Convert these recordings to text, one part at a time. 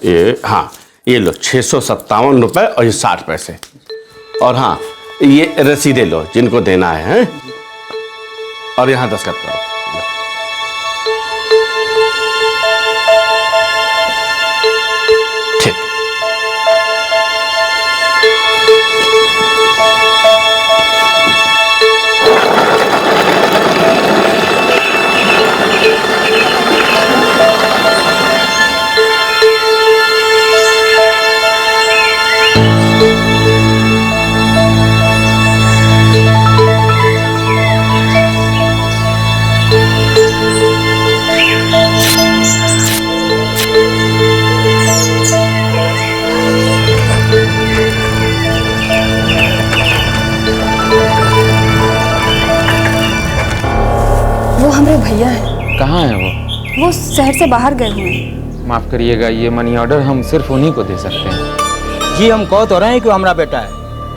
ये हाँ, ये लो 657 रुपये और ये 60 पैसे। और हाँ, ये रसीदें लो जिनको देना है, हैं? और यहाँ दस्तखत करो। ठीक। हमारे भैया हैं। कहाँ है वो शहर से बाहर गए हुए हैं। माफ करिएगा, ये मनी ऑर्डर हम सिर्फ उन्हीं को दे सकते हैं। जी हम कह तो रहे हैं कि हमारा बेटा है,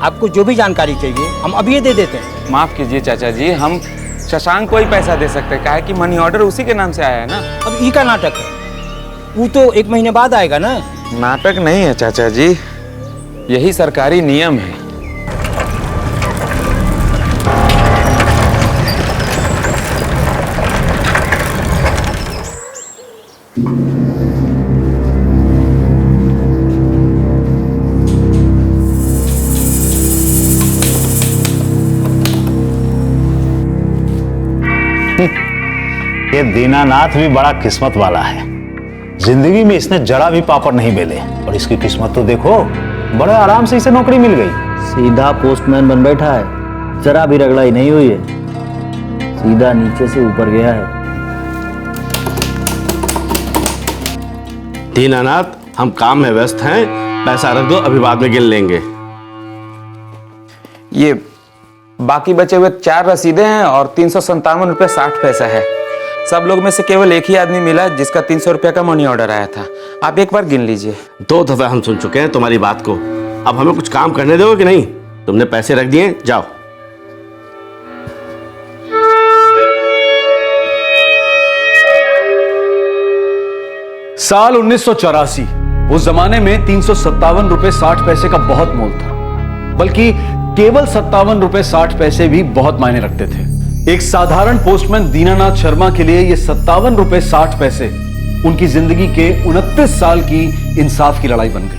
आपको जो भी जानकारी चाहिए हम अभी ये दे देते हैं। माफ कीजिए चाचा जी, हम शशांक को ही पैसा दे सकते हैं, काहे कि मनी ऑर्डर उसी के नाम से आया है ना। अब ई का नाटक है, वो तो 1 महीने बाद आएगा ना। नाटक नहीं है चाचा जी, यही सरकारी नियम है। ये दीनानाथ भी बड़ा किस्मत वाला है। जिंदगी में इसने जरा भी पापड़ नहीं बेले और इसकी किस्मत तो देखो, बड़े आराम से इसे नौकरी मिल गई। सीधा पोस्टमैन बन बैठा है, जरा भी रगड़ाई नहीं हुई है, सीधा नीचे से ऊपर गया है। दीनानाथ, हम काम में व्यस्त हैं, पैसा रख दो, अभी बाद में गिन लेंगे। ये बाकी बचे हुए 4 रसीदें हैं और 357 रुपये 60 पैसा है। सब लोग में से केवल एक ही आदमी मिला जिसका 300 रुपये का मनी ऑर्डर आया था। आप एक बार गिन लीजिए। 2 दफा हम सुन चुके हैं तुम्हारी बात को, अब हमें कुछ काम करने दोगे कि नहीं? तुमने पैसे रख दिए, जाओ। साल 1984, उस जमाने में 357 रुपए 60 पैसे का बहुत मोल था, बल्कि केवल 57 रुपए 60 पैसे भी बहुत मायने रखते थे। एक साधारण पोस्टमैन दीनानाथ शर्मा के लिए ये 57 रुपए 60 पैसे उनकी जिंदगी के 29 साल की इंसाफ की लड़ाई बन गई।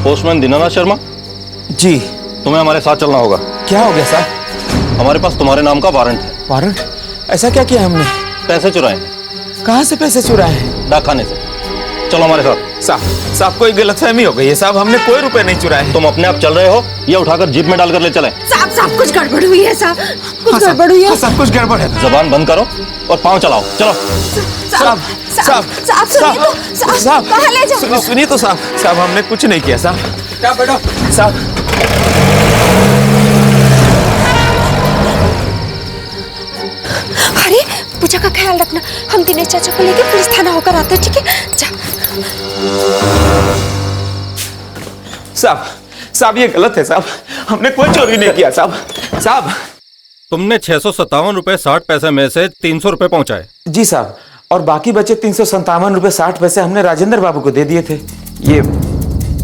पोस्टमैन दीनानाथ शर्मा जी। तुम्हें हमारे साथ चलना होगा। क्या हो गया साहब? हमारे पास तुम्हारे नाम का वारंट है। वारंट? ऐसा क्या किया हमने? पैसे चुराए। कहाँ से पैसे चुराए हैं? डाकखाने से। चलो हमारे साथ। साहब कोई गलतफहमी हो गई है साहब, हमने कोई रुपए नहीं चुराए। तुम अपने आप चल रहे हो, ये उठाकर जीप में डालकर ले चले। साहब कुछ गड़बड़ हुई है साहब, कुछ गड़बड़ हुई है। सब कुछ गड़बड़ है। जबान बंद करो और पाँव चलाओ, चलो। साहब कहाँ ले जाओ? सुनिए तो साहब हमने कुछ नहीं किया साहब। क्या बैठो साहब। अरे पूजा का ख्याल रखना, हम दिनेश चाचा को लेके पुलिस थाना होकर आते हैं, ठीक है? जा। साहब ये गलत है साहब, हमने कोई चोरी नहीं किया साहब। तुमने 657 रुपए 60 पैसे में से 300 रुपए पहुंचाए। जी साहब, और बाकी बचे 357 रुपये 60 पैसे हमने राजेंद्र बाबू को दे दिए थे। ये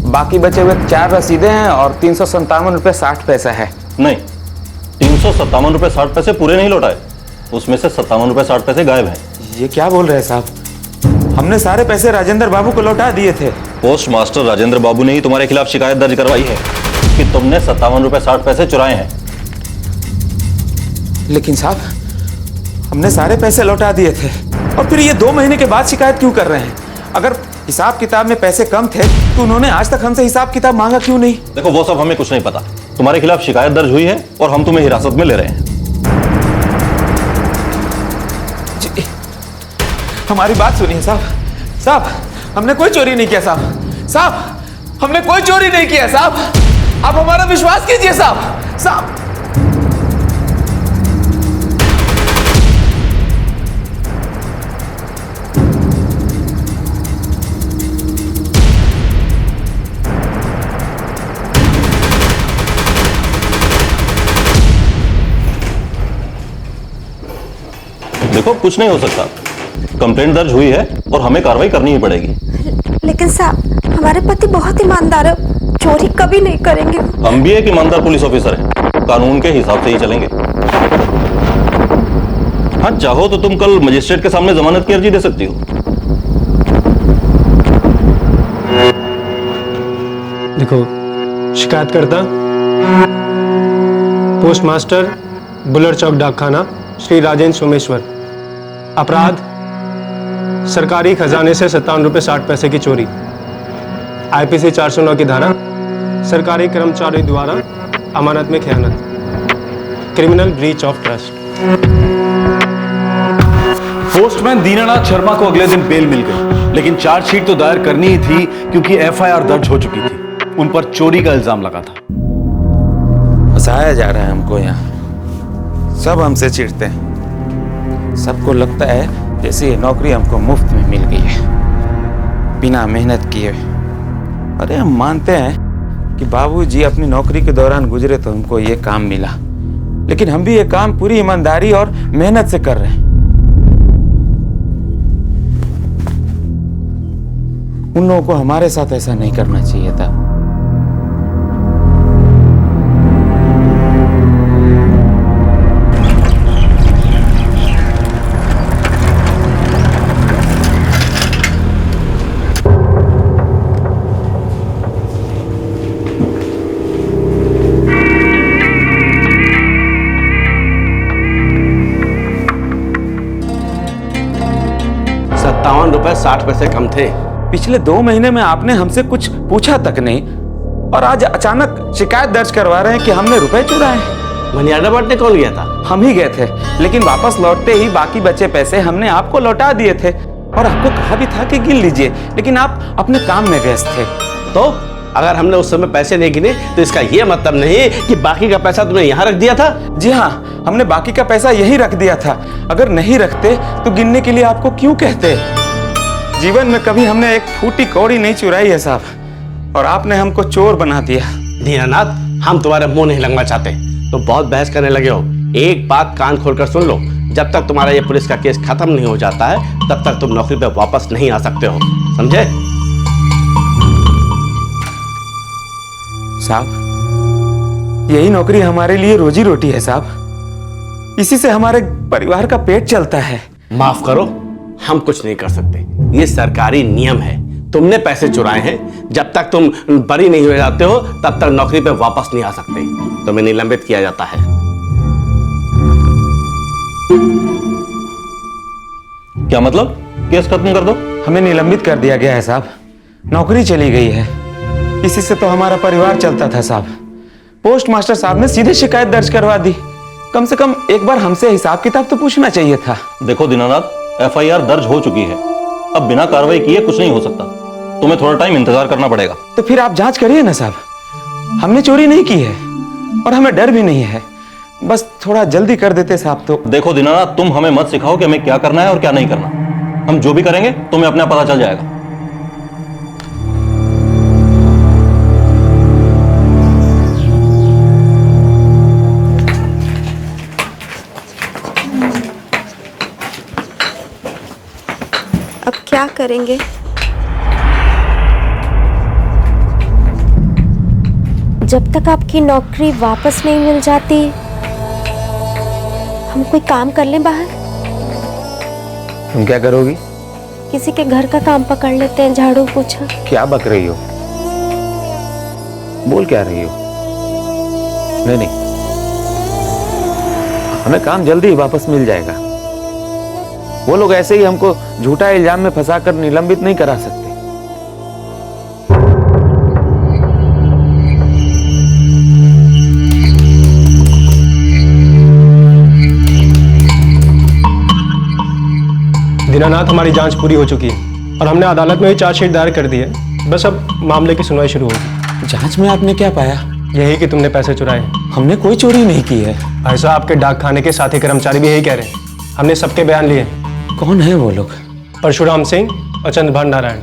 बाकी बचे हुए 4 रसीदें हैं और 357 रुपये 60 पैसा है। नहीं, 357 रुपये 60 पैसे पूरे नहीं लौटाए, उसमें से 57 रुपये 60 पैसे गायब हैं। ये क्या बोल रहे हैं साहब? हमने सारे पैसे राजेंद्र बाबू को लौटा दिए थे। पोस्ट मास्टर राजेंद्र बाबू ने ही तुम्हारे खिलाफ शिकायत दर्ज करवाई है कि तुमने 57 रुपये 60 पैसे चुराए हैं। लेकिन साहब, हमने सारे पैसे लौटा दिए थे और फिर ये 2 महीने के बाद शिकायत क्यों कर रहे हैं? अगर हिसाब किताब में पैसे कम थे तो उन्होंने आज तक हमसे हिसाब किताब मांगा क्यों नहीं? देखो, वो सब हमें कुछ नहीं पता। तुम्हारे खिलाफ शिकायत दर्ज हुई है और हम तुम्हें हिरासत में ले रहे हैं। हमारी बात सुनिए साहब। साहब, हमने कोई चोरी नहीं किया साहब। साहब, हमने कोई चोरी नहीं किया साहब। आप हमारा विश्वास कीजिए साहब। साहब, देखो, कुछ नहीं हो सकता। कंप्लेंट दर्ज हुई है और हमें कार्रवाई करनी ही पड़ेगी। लेकिन साहब, हमारे पति बहुत ईमानदार है, चोरी कभी नहीं करेंगे। हम भी एक ईमानदार पुलिस ऑफिसर हैं, कानून के हिसाब से ही चलेंगे। हाँ, चाहो तो तुम कल मजिस्ट्रेट के सामने जमानत की अर्जी दे सकती हो। देखो, शिकायतकर्ता पोस्ट मास्टर बुलर चौक डाकखाना श्री राजेंद्र सोमेश्वर। अपराध सरकारी खजाने से 57 रुपये 60 पैसे की चोरी। आईपीसी 409 की धारा सरकारी कर्मचारी द्वारा अमानत में खयानत, criminal breach of trust. Postman Dinanath Sharma को अगले दिन बेल मिल गई, लेकिन चार्जशीट तो दायर करनी ही थी क्योंकि एफआईआर दर्ज हो चुकी थी। उन पर चोरी का इल्जाम लगा था। फंसाया जा रहा है हमको यहाँ। सब हमसे चिढ़ते हैं। सबको लगता है जैसे ये नौकरी हमको मुफ्त में मिल गई है, बिना मेहनत किए। अरे हम मानते हैं कि बाबूजी अपनी नौकरी के दौरान गुजरे तो हमको ये काम मिला, लेकिन हम भी ये काम पूरी ईमानदारी और मेहनत से कर रहे हैं। उन लोगों को हमारे साथ ऐसा नहीं करना चाहिए था। रुपए 60 पैसे कम थे। पिछले 2 महीने में आपने हमसे कुछ पूछा तक नहीं और आज अचानक शिकायत दर्ज करवा रहे हैं कि हमने रुपए चुराए। मनियाडा बांटने कौन गया था? हम ही गए थे, लेकिन वापस लौटते ही बाकी बचे पैसे हमने आपको लौटा दिए थे और आपको कहा भी था कि गिन लीजिए, लेकिन आप अपने काम में व्यस्त थे। तो अगर हमने उस समय पैसे नहीं गिने तो इसका यह मतलब नहीं कि बाकी का पैसा तुमने यहाँ रख दिया था। जी हाँ, हमने बाकी का पैसा यही रख दिया था। अगर नहीं रखते तो गिनने के लिए आपको क्यों कहते? जीवन में कभी हमने एक फूटी कौड़ी नहीं चुराई है साहब, और आपने हमको चोर बना दिया। दीनानाथ, हम तुम्हारे मुंह नहीं लगना चाहते, तुम बहुत बहस करने लगे हो। एक बात कान खोलकर सुन लो, जब तक तुम्हारा ये पुलिस का केस खत्म नहीं हो जाता है तब तक तुम नौकरी पे वापस नहीं आ सकते हो, समझे? साहब, यही नौकरी हमारे लिए रोजी रोटी है साहब, इसी से हमारे परिवार का पेट चलता है। माफ करो, हम कुछ नहीं कर सकते, ये सरकारी नियम है। तुमने पैसे चुराए हैं, जब तक तुम बरी नहीं हो जाते हो तब तक नौकरी पे वापस नहीं आ सकते, तुम्हें निलंबित किया जाता है। क्या मतलब? केस खत्म कर दो। हमें निलंबित कर दिया गया है साहब, नौकरी चली गई है, इसी से तो हमारा परिवार चलता था साहब। पोस्ट मास्टर साहब ने सीधे शिकायत दर्ज करवा दी। कम से कम एक बार हमसे हिसाब किताब तो पूछना चाहिए था। देखो दीनानाथ, एफआईआर दर्ज हो चुकी है, अब बिना कार्रवाई किए कुछ नहीं हो सकता, तुम्हें थोड़ा टाइम इंतजार करना पड़ेगा। तो फिर आप जांच करिए ना साहब, हमने चोरी नहीं की है और हमें डर भी नहीं है, बस थोड़ा जल्दी कर देते साहब तो। देखो दीनानाथ, तुम हमें मत सिखाओ कि हमें क्या करना है और क्या नहीं करना। हम जो भी करेंगे तुम्हें अपने आप पता चल जाएगा। अब क्या करेंगे? जब तक आपकी नौकरी वापस नहीं मिल जाती हम कोई काम कर लें बाहर। तुम क्या करोगी? किसी के घर का काम पकड़ लेते हैं, झाड़ू पोछा। क्या बक रही हो? बोल क्या रही हो? नहीं नहीं, हमें काम जल्दी ही वापस मिल जाएगा। वो लोग ऐसे ही हमको झूठा इल्जाम में फंसाकर निलंबित नहीं करा सकते। दीनानाथ, हमारी जांच पूरी हो चुकी है और हमने अदालत में भी चार्जशीट दायर कर दी है। बस अब मामले की सुनवाई शुरू होगी। जांच में आपने क्या पाया? यही कि तुमने पैसे चुराए। हमने कोई चोरी नहीं की है। भाई साहब, आपके डाक खाने के साथी कर्मचारी भी यही कह रहे हैं। हमने सबके बयान लिए। कौन है वो लोग? परशुराम सिंह और चंद्रभान नारायण।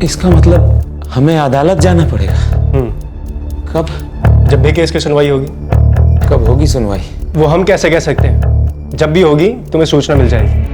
इसका मतलब हमें अदालत जाना पड़ेगा। कब? जब भी केस की सुनवाई होगी। कब होगी सुनवाई? वो हम कैसे कह सकते हैं? जब भी होगी तुम्हें सूचना मिल जाएगी।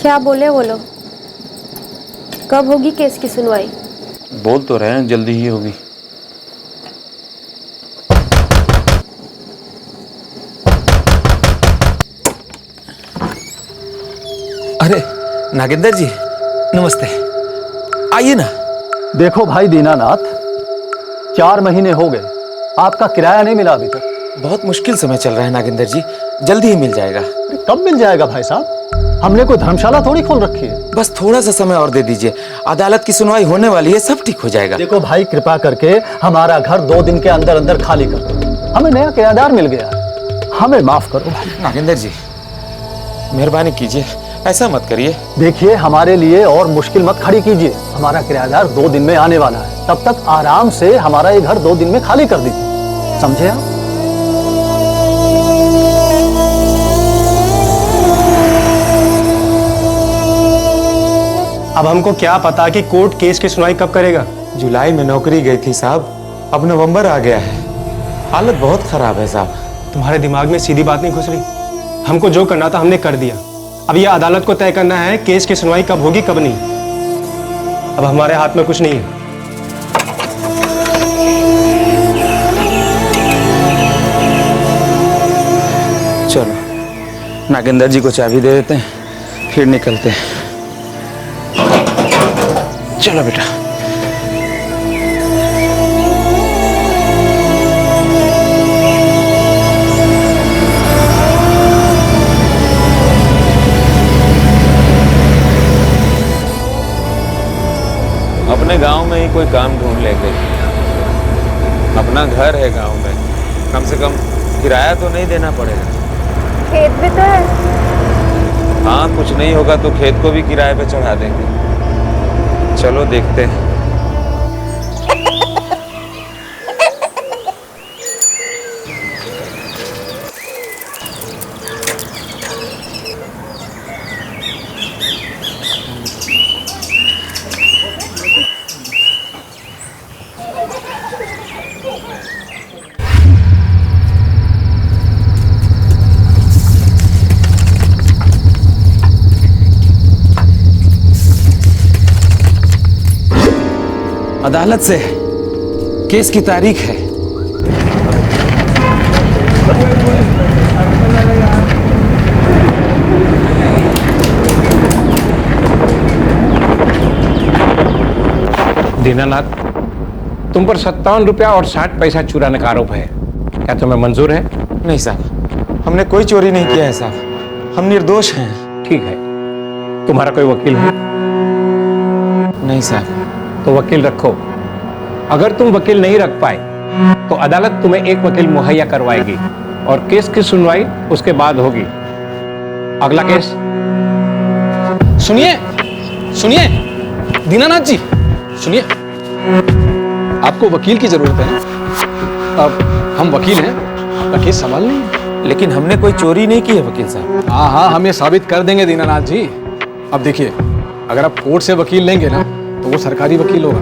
क्या बोले वो लोग? कब होगी केस की सुनवाई? बोल तो रहे हैं जल्दी ही होगी। अरे नागेंद्र जी, नमस्ते, आइए ना। देखो भाई दीनानाथ, 4 महीने हो गए, आपका किराया नहीं मिला अभी तक। बहुत मुश्किल समय चल रहा है नागेंद्र जी, जल्दी ही मिल जाएगा। कब मिल जाएगा भाई साहब? हमने कोई धर्मशाला थोड़ी खोल रखी है। बस थोड़ा सा समय और दे दीजिए, अदालत की सुनवाई होने वाली है, सब ठीक हो जाएगा। देखो भाई, कृपा करके हमारा घर 2 दिन के अंदर अंदर खाली कर दो। हमें नया किराएदार मिल गया, हमें माफ करो भाई। नागेंद्र जी, मेहरबानी कीजिए, ऐसा मत करिए। देखिए, हमारे लिए और मुश्किल मत खड़ी कीजिए। हमारा किराएदार 2 दिन में आने वाला है, तब तक आराम से हमारा ये घर 2 दिन में खाली कर दीजिए, समझे आप? अब हमको क्या पता कि कोर्ट केस की सुनवाई कब करेगा। जुलाई में नौकरी गई थी साहब, अब नवंबर आ गया है, हालत बहुत खराब है साहब। तुम्हारे दिमाग में सीधी बात नहीं घुस रही? हमको जो करना था हमने कर दिया। अब ये अदालत को तय करना है केस की सुनवाई कब होगी कब नहीं। अब हमारे हाथ में कुछ नहीं है। चलो नागेंद्र जी को चाबी दे देते हैं, फिर निकलते हैं। चलो बेटा। अपने गांव में ही कोई काम ढूंढ लेंगे, अपना घर है गांव में, कम से कम किराया तो नहीं देना पड़ेगा। खेत भी तो है। हाँ, कुछ नहीं होगा तो खेत को भी किराए पे चढ़ा देंगे। चलो देखते हैं। अदालत से केस की तारीख है। दीनानाथ, तुम पर 57 रुपया और 60 पैसा चुराने का आरोप है, क्या तुम्हें मंजूर है? नहीं साहब, हमने कोई चोरी नहीं किया है साहब, हम निर्दोष हैं। ठीक है, तुम्हारा कोई वकील है? नहीं साहब। तो वकील रखो। अगर तुम वकील नहीं रख पाए तो अदालत तुम्हें एक वकील मुहैया करवाएगी और केस की सुनवाई उसके बाद होगी। अगला केस। सुनिए सुनिए दीनानाथ जी, सुनिए, आपको वकील की जरूरत है ना? अब हम वकील हैं, आपका केस संभाल लेंगे। लेकिन हमने कोई चोरी नहीं की है वकील साहब। हाँ हाँ, हम ये साबित कर देंगे दीनानाथ जी। अब देखिए, अगर आप कोर्ट से वकील लेंगे ना तो वो सरकारी वकील होगा,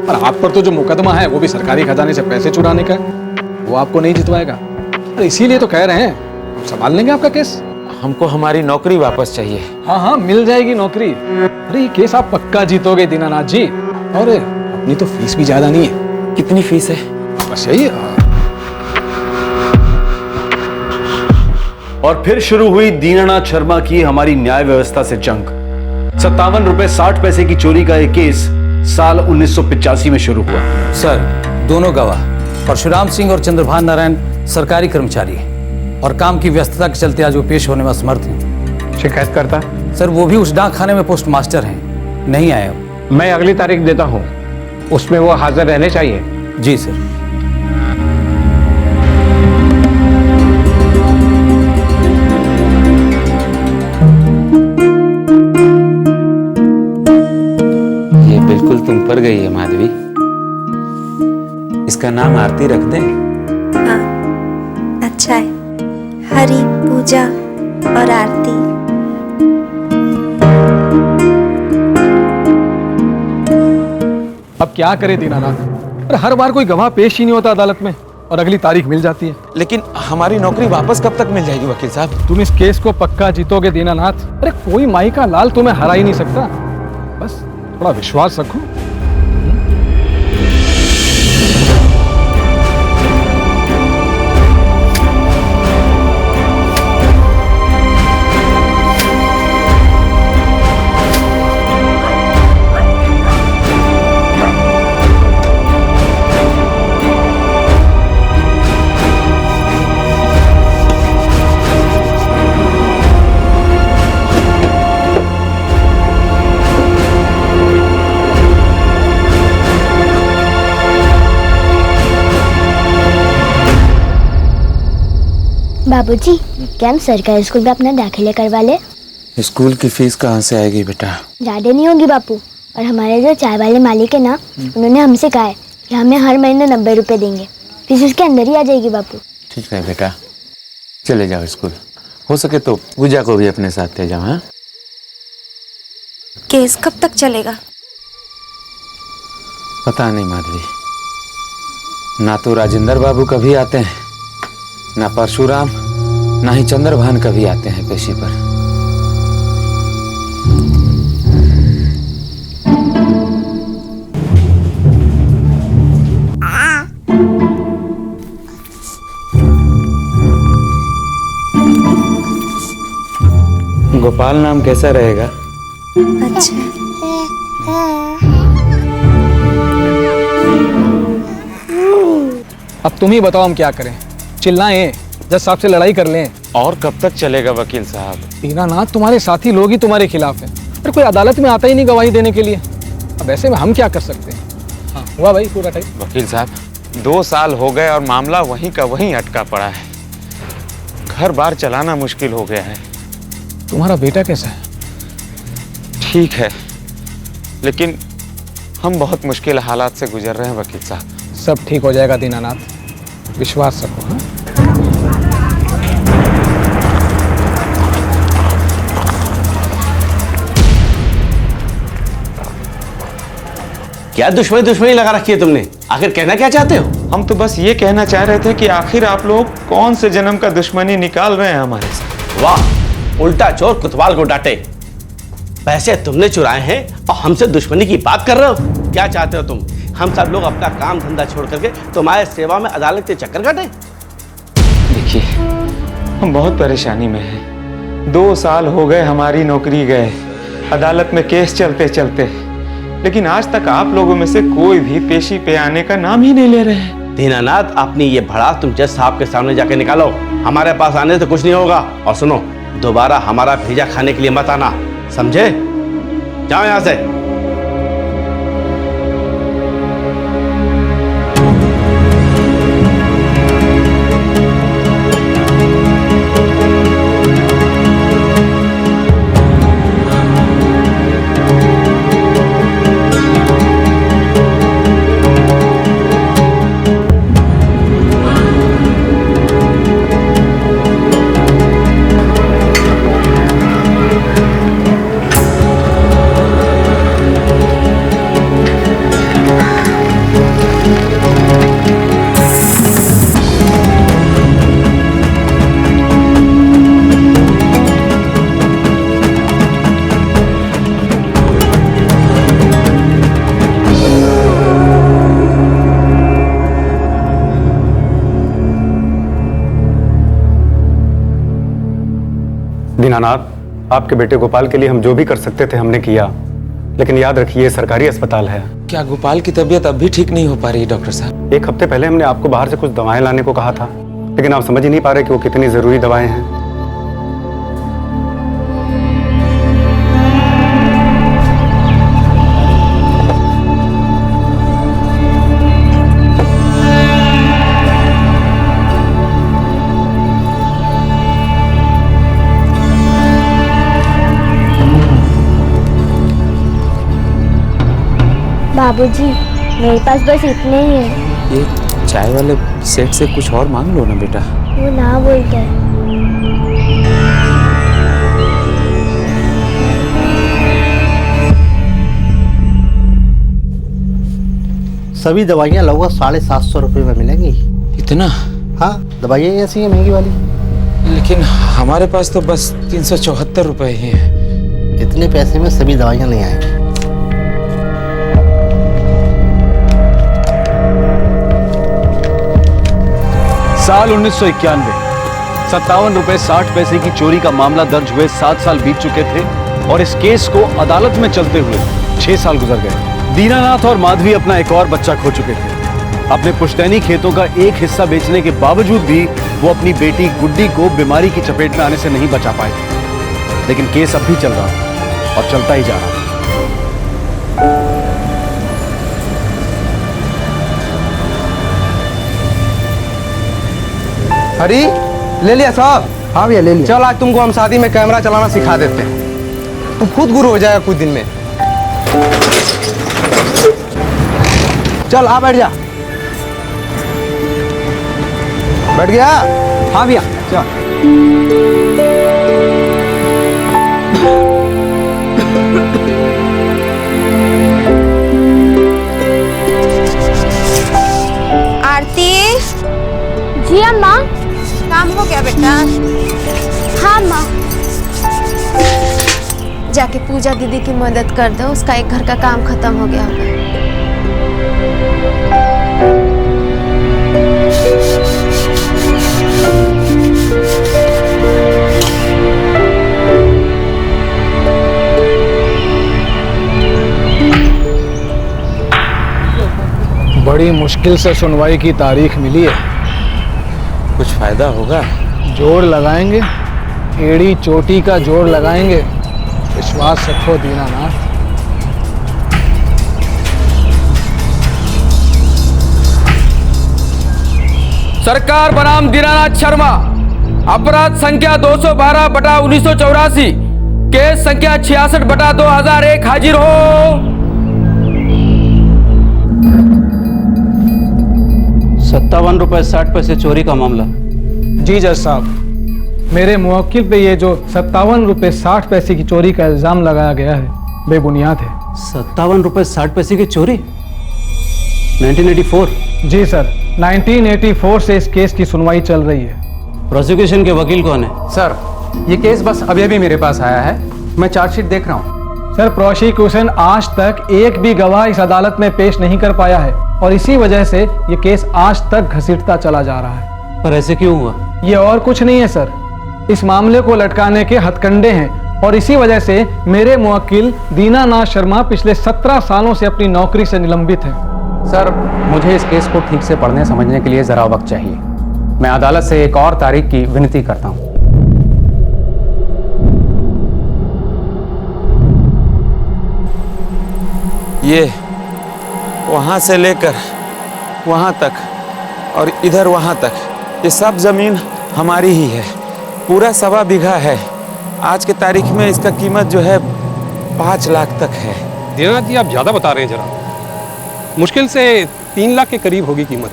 और आप पर तो जो मुकदमा है वो भी सरकारी खजाने से पैसे चुराने का है, वो आपको नहीं जितवाएगा। तो इसीलिए तो कह रहे हैं, हम संभाल लेंगे आपका केस। हमको हमारी नौकरी वापस चाहिए। हाँ हाँ, मिल जाएगी नौकरी। अरे ये केस आप पक्का जीतोगे दीनानाथ जी, और अपनी तो फीस भी ज्यादा नहीं है। कितनी फीस है? बस यही है। और फिर शुरू हुई दीनानाथ शर्मा की हमारी न्याय व्यवस्था से जंग। 57 रुपए 60 पैसे की चोरी का एक केस साल 1985 में शुरू हुआ। सर, दोनों गवाह परशुराम सिंह और चंद्रभान नारायण सरकारी कर्मचारी हैं और काम की व्यस्तता के चलते आज वो पेश होने में असमर्थ हैं। शिकायत करता? सर, वो भी उस डाक खाने में पोस्ट मास्टर हैं, नहीं आए अब। मैं अगली तारीख देता हूँ, उसमें वो हाजिर रहने चाहिए। जी सर। ये बिल्कुल तुम पर गई है माधवी। इसका नाम आरती रख दें? हाँ, अच्छा है। हरि, पूजा और आरती। अब क्या करे दीनानाथ, अरे हर बार कोई गवाह पेश ही नहीं होता अदालत में और अगली तारीख मिल जाती है। लेकिन हमारी नौकरी वापस कब तक मिल जाएगी वकील साहब? तुम इस केस को पक्का जीतोगे दीनानाथ। अरे कोई माई का लाल तुम्हें हरा ही नहीं सकता, बस थोड़ा विश्वास रखो। बाबूजी, क्या हम सरकारी स्कूल में अपना दाखिला करवा ले? स्कूल की फीस कहाँ से आएगी बेटा? ज्यादा नहीं होगी बापू, और हमारे जो चाय वाले मालिक है ना, उन्होंने हमसे कहा है कि हमें हर महीने 90 रुपए देंगे, फीस उसके अंदर ही आ जाएगी बापू। ठीक है बेटा, चले जाओ स्कूल। हो सके तो पूजा को भी अपने साथ ले जाओ। हाँ, केस कब तक चलेगा? पता नहीं माधवी, ना तो राजेंद्र बाबू कभी आते हैं, ना परशुराम, ना ही चंद्रभान कभी आते हैं पेशी पर। गोपाल नाम कैसा रहेगा? अच्छा। अब तुम ही बताओ हम क्या करें? चिल्लाएं, जज साहब से लड़ाई कर लें? और कब तक चलेगा वकील साहब? दीनानाथ, तुम्हारे साथी लोग ही तुम्हारे खिलाफ हैं, पर कोई अदालत में आता ही नहीं गवाही देने के लिए। अब ऐसे में हम क्या कर सकते हैं? हाँ, हुआ भाई पूरा टाइम। वकील साहब, 2 साल हो गए और मामला वहीं का वहीं अटका पड़ा है। घर बार चलाना मुश्किल हो गया है। तुम्हारा बेटा कैसा है? ठीक है, लेकिन हम बहुत मुश्किल हालात से गुजर रहे हैं वकील साहब। सब ठीक हो जाएगा दीनानाथ, विश्वास रखो। हाँ, क्या दुश्मनी लगा रखी है तुमने? आखिर कहना क्या चाहते हो? हम तो बस ये कहना चाह रहे थे कि आखिर आप लोग कौन से जन्म का दुश्मनी निकाल रहे हैं हमारे साथ। वाह, उल्टा चोर कुतवाल को डांटे। पैसे तुमने चुराए हैं और हमसे दुश्मनी की बात कर रहे हो? क्या चाहते हो तुम? हम सब लोग अपना काम धंधा छोड़ करके तुम्हारे सेवा में अदालत के चक्कर काटे? देखिए, हम बहुत परेशानी में हैं। 2 साल हो गए हमारी नौकरी गए, अदालत में केस चलते चलते, लेकिन आज तक आप लोगों में से कोई भी पेशी पे आने का नाम ही नहीं ले रहे हैं। दीनानाथ, अपनी ये भड़ास तुम जज साहब के सामने जाके निकालो। हमारे पास आने से कुछ नहीं होगा। और सुनो, दोबारा हमारा भेजा खाने के लिए मत आना, समझे? जाओ यहां से। दीनानाथ, आपके बेटे गोपाल के लिए हम जो भी कर सकते थे हमने किया, लेकिन याद रखिए ये सरकारी अस्पताल है। क्या गोपाल की तबीयत अब भी ठीक नहीं हो पा रही है डॉक्टर साहब? 1 हफ्ते पहले हमने आपको बाहर से कुछ दवाएं लाने को कहा था, लेकिन आप समझ ही नहीं पा रहे कि वो कितनी जरूरी दवाएं हैं। बाबूजी, मेरे पास बस इतने ही है। ये चाय वाले सेठ से कुछ और मांग लो ना बेटा। वो ना बोलता है। सभी दवाइयाँ लगभग 750 रुपये में मिलेंगी। इतना? हाँ, दवाइयाँ ऐसी है महंगी वाली। लेकिन हमारे पास तो बस 374 रुपए ही है। इतने पैसे में सभी दवाइयाँ नहीं आएंगी। साल 1991, 57 रुपए 60 पैसे की चोरी का मामला दर्ज हुए 7 साल बीत चुके थे और इस केस को अदालत में चलते हुए 6 साल गुजर गए। दीनानाथ और माधवी अपना एक और बच्चा खो चुके थे। अपने पुश्तैनी खेतों का एक हिस्सा बेचने के बावजूद भी वो अपनी बेटी गुड्डी को बीमारी की चपेट में आने से नहीं बचा पाए। लेकिन केस अब भी चल रहा और चलता ही जा रहा। हरी, ले लिया साहब? हाँ भैया ले लिया। चल आज तुमको हम शादी में कैमरा चलाना सिखा देते हैं, तुम खुद गुरु हो जाएगा कुछ दिन में। चल आ बैठ जा। बैठ गया? हाँ भैया चल। आरती। जी अम्मा। काम हो गया बेटा? हाँ माँ। जाके पूजा दीदी की मदद कर दो, उसका एक घर का काम खत्म हो गया होगा। बड़ी मुश्किल से सुनवाई की तारीख मिली है। कुछ फायदा होगा? जोड़ लगाएंगे, एड़ी चोटी का जोड़ लगाएंगे, विश्वास रखो दीनानाथ। सरकार बनाम दीनानाथ शर्मा, अपराध संख्या 212/1984, केस संख्या 66/2001, हाजिर हो। 57 रुपए 60 पैसे चोरी का मामला। जी जज साहब, मेरे मुवक्किल पे ये जो 57 रुपए 60 पैसे की चोरी का इल्जाम लगाया गया है बेबुनियाद है। 57 रुपए 60 पैसे की चोरी? 1984? जी सर, 1984 से इस केस की सुनवाई चल रही है। प्रोसिक्यूशन के वकील कौन है? सर, ये केस बस अभी अभी मेरे पास आया है, मैं चार्जशीट देख रहा हूँ। सर, प्रोसिक्यूशन आज तक एक भी गवाह इस अदालत में पेश नहीं कर पाया है और इसी वजह से ये केस आज तक घसीटता चला जा रहा है। पर ऐसे क्यों हुआ? ये और कुछ नहीं है सर, इस मामले को लटकाने के हथकंडे हैं और इसी वजह से मेरे मुवक्किल दीनानाथ शर्मा पिछले 17 सालों से अपनी नौकरी से निलंबित हैं। सर, मुझे इस केस को ठीक से पढ़ने समझने के लिए ज़रा वक्त चाहिए। मैं अदालत से एक और तारीख की विनती करता हूँ। ये वहाँ से लेकर वहाँ तक और इधर वहाँ तक, ये सब ज़मीन हमारी ही है। पूरा 1.25 बीघा है। आज के तारीख में इसका कीमत जो है 5 लाख तक है। दीनानाथ जी, आप ज़्यादा बता रहे हैं जरा। मुश्किल से 3 लाख के करीब होगी कीमत।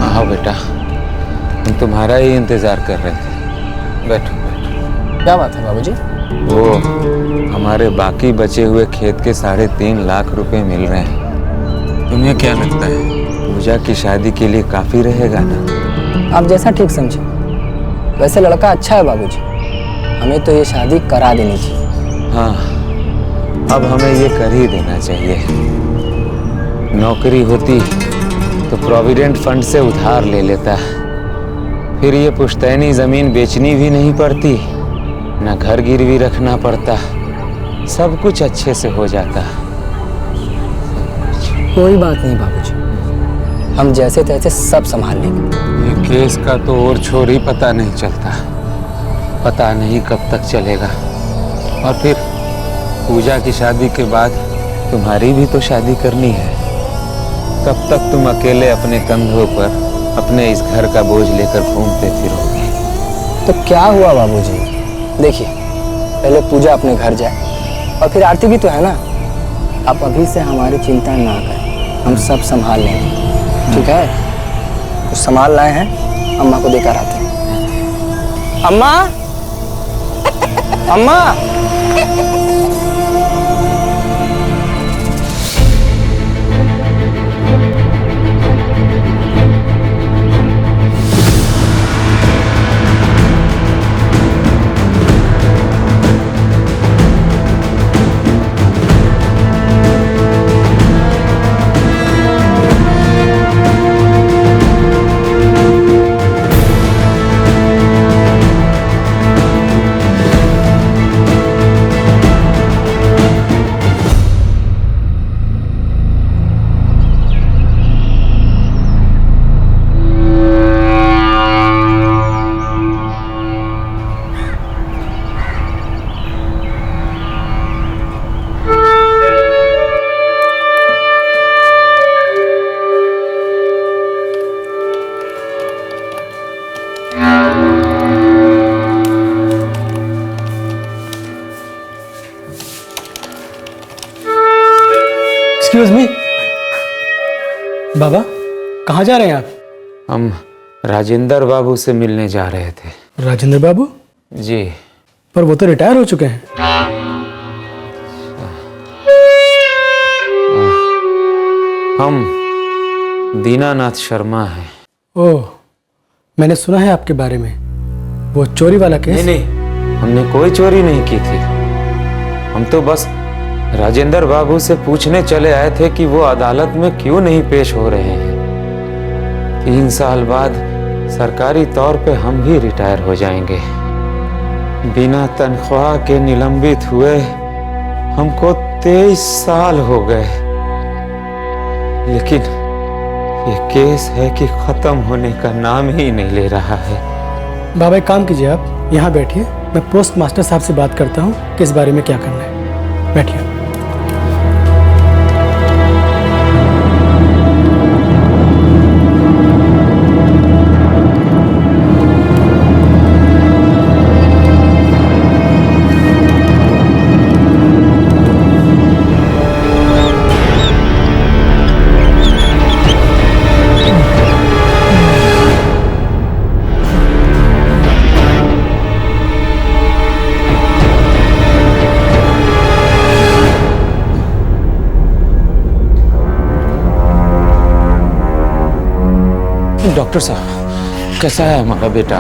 आओ बेटा, हम तुम्हारा ही इंतजार कर रहे थे। बैठो बैठो। क्या बात है बाबूजी? वो हमारे बाकी बचे हुए खेत के 3.5 लाख रुपए मिल रहे हैं। तुम्हें क्या लगता है, पूजा की शादी के लिए काफी रहेगा ना? आप जैसा ठीक समझे। वैसे लड़का अच्छा है बाबूजी, हमें तो ये शादी करा देनी चाहिए। हाँ, अब हमें ये कर ही देना चाहिए। नौकरी होती तो प्रोविडेंट फंड से उधार ले लेता, फिर ये पुश्तैनी जमीन बेचनी भी नहीं पड़ती, ना घर गिरवी रखना पड़ता, सब कुछ अच्छे से हो जाता। कोई बात नहीं बाबूजी, हम जैसे तैसे सब संभाल लेंगे। ये केस का तो और छोर ही पता नहीं चलता, पता नहीं कब तक चलेगा। और फिर पूजा की शादी के बाद तुम्हारी भी तो शादी करनी है। कब तक तुम अकेले अपने कंधों पर अपने इस घर का बोझ लेकर घूमते फिरोगे? तो क्या हुआ बाबूजी, देखिए पहले पूजा अपने घर जाए और फिर आरती भी तो है ना। आप अभी से हमारी चिंता ना करें, हम सब संभाल लेंगे, ठीक है? कुछ सामान लाए हैं, अम्मा को देकर आते हैं। अम्मा, अम्मा। एक्सक्यूज मी, बाबा कहाँ जा रहे हैं आप? हम राजेंद्र बाबू से मिलने जा रहे थे। राजेंद्र बाबू? जी। पर वो तो रिटायर हो चुके हैं। हम दीनानाथ शर्मा हैं। ओह, मैंने सुना है आपके बारे में, वो चोरी वाला केस। नहीं, हमने कोई चोरी नहीं की थी। हम तो बस राजेंद्र बाबू से पूछने चले आए थे कि वो अदालत में क्यों नहीं पेश हो रहे हैं। 3 साल बाद सरकारी तौर पे हम भी रिटायर हो जाएंगे। बिना तनख्वाह के निलंबित हुए हमको 23 साल हो गए, लेकिन ये केस है कि खत्म होने का नाम ही नहीं ले रहा है। बाबा एक काम कीजिए, आप यहाँ बैठिए, मैं पोस्ट मास्टर साहब से बात करता हूँ कि इस बारे में क्या करना है। बैठिए। डॉक्टर साहब, कैसा है हमारा बेटा?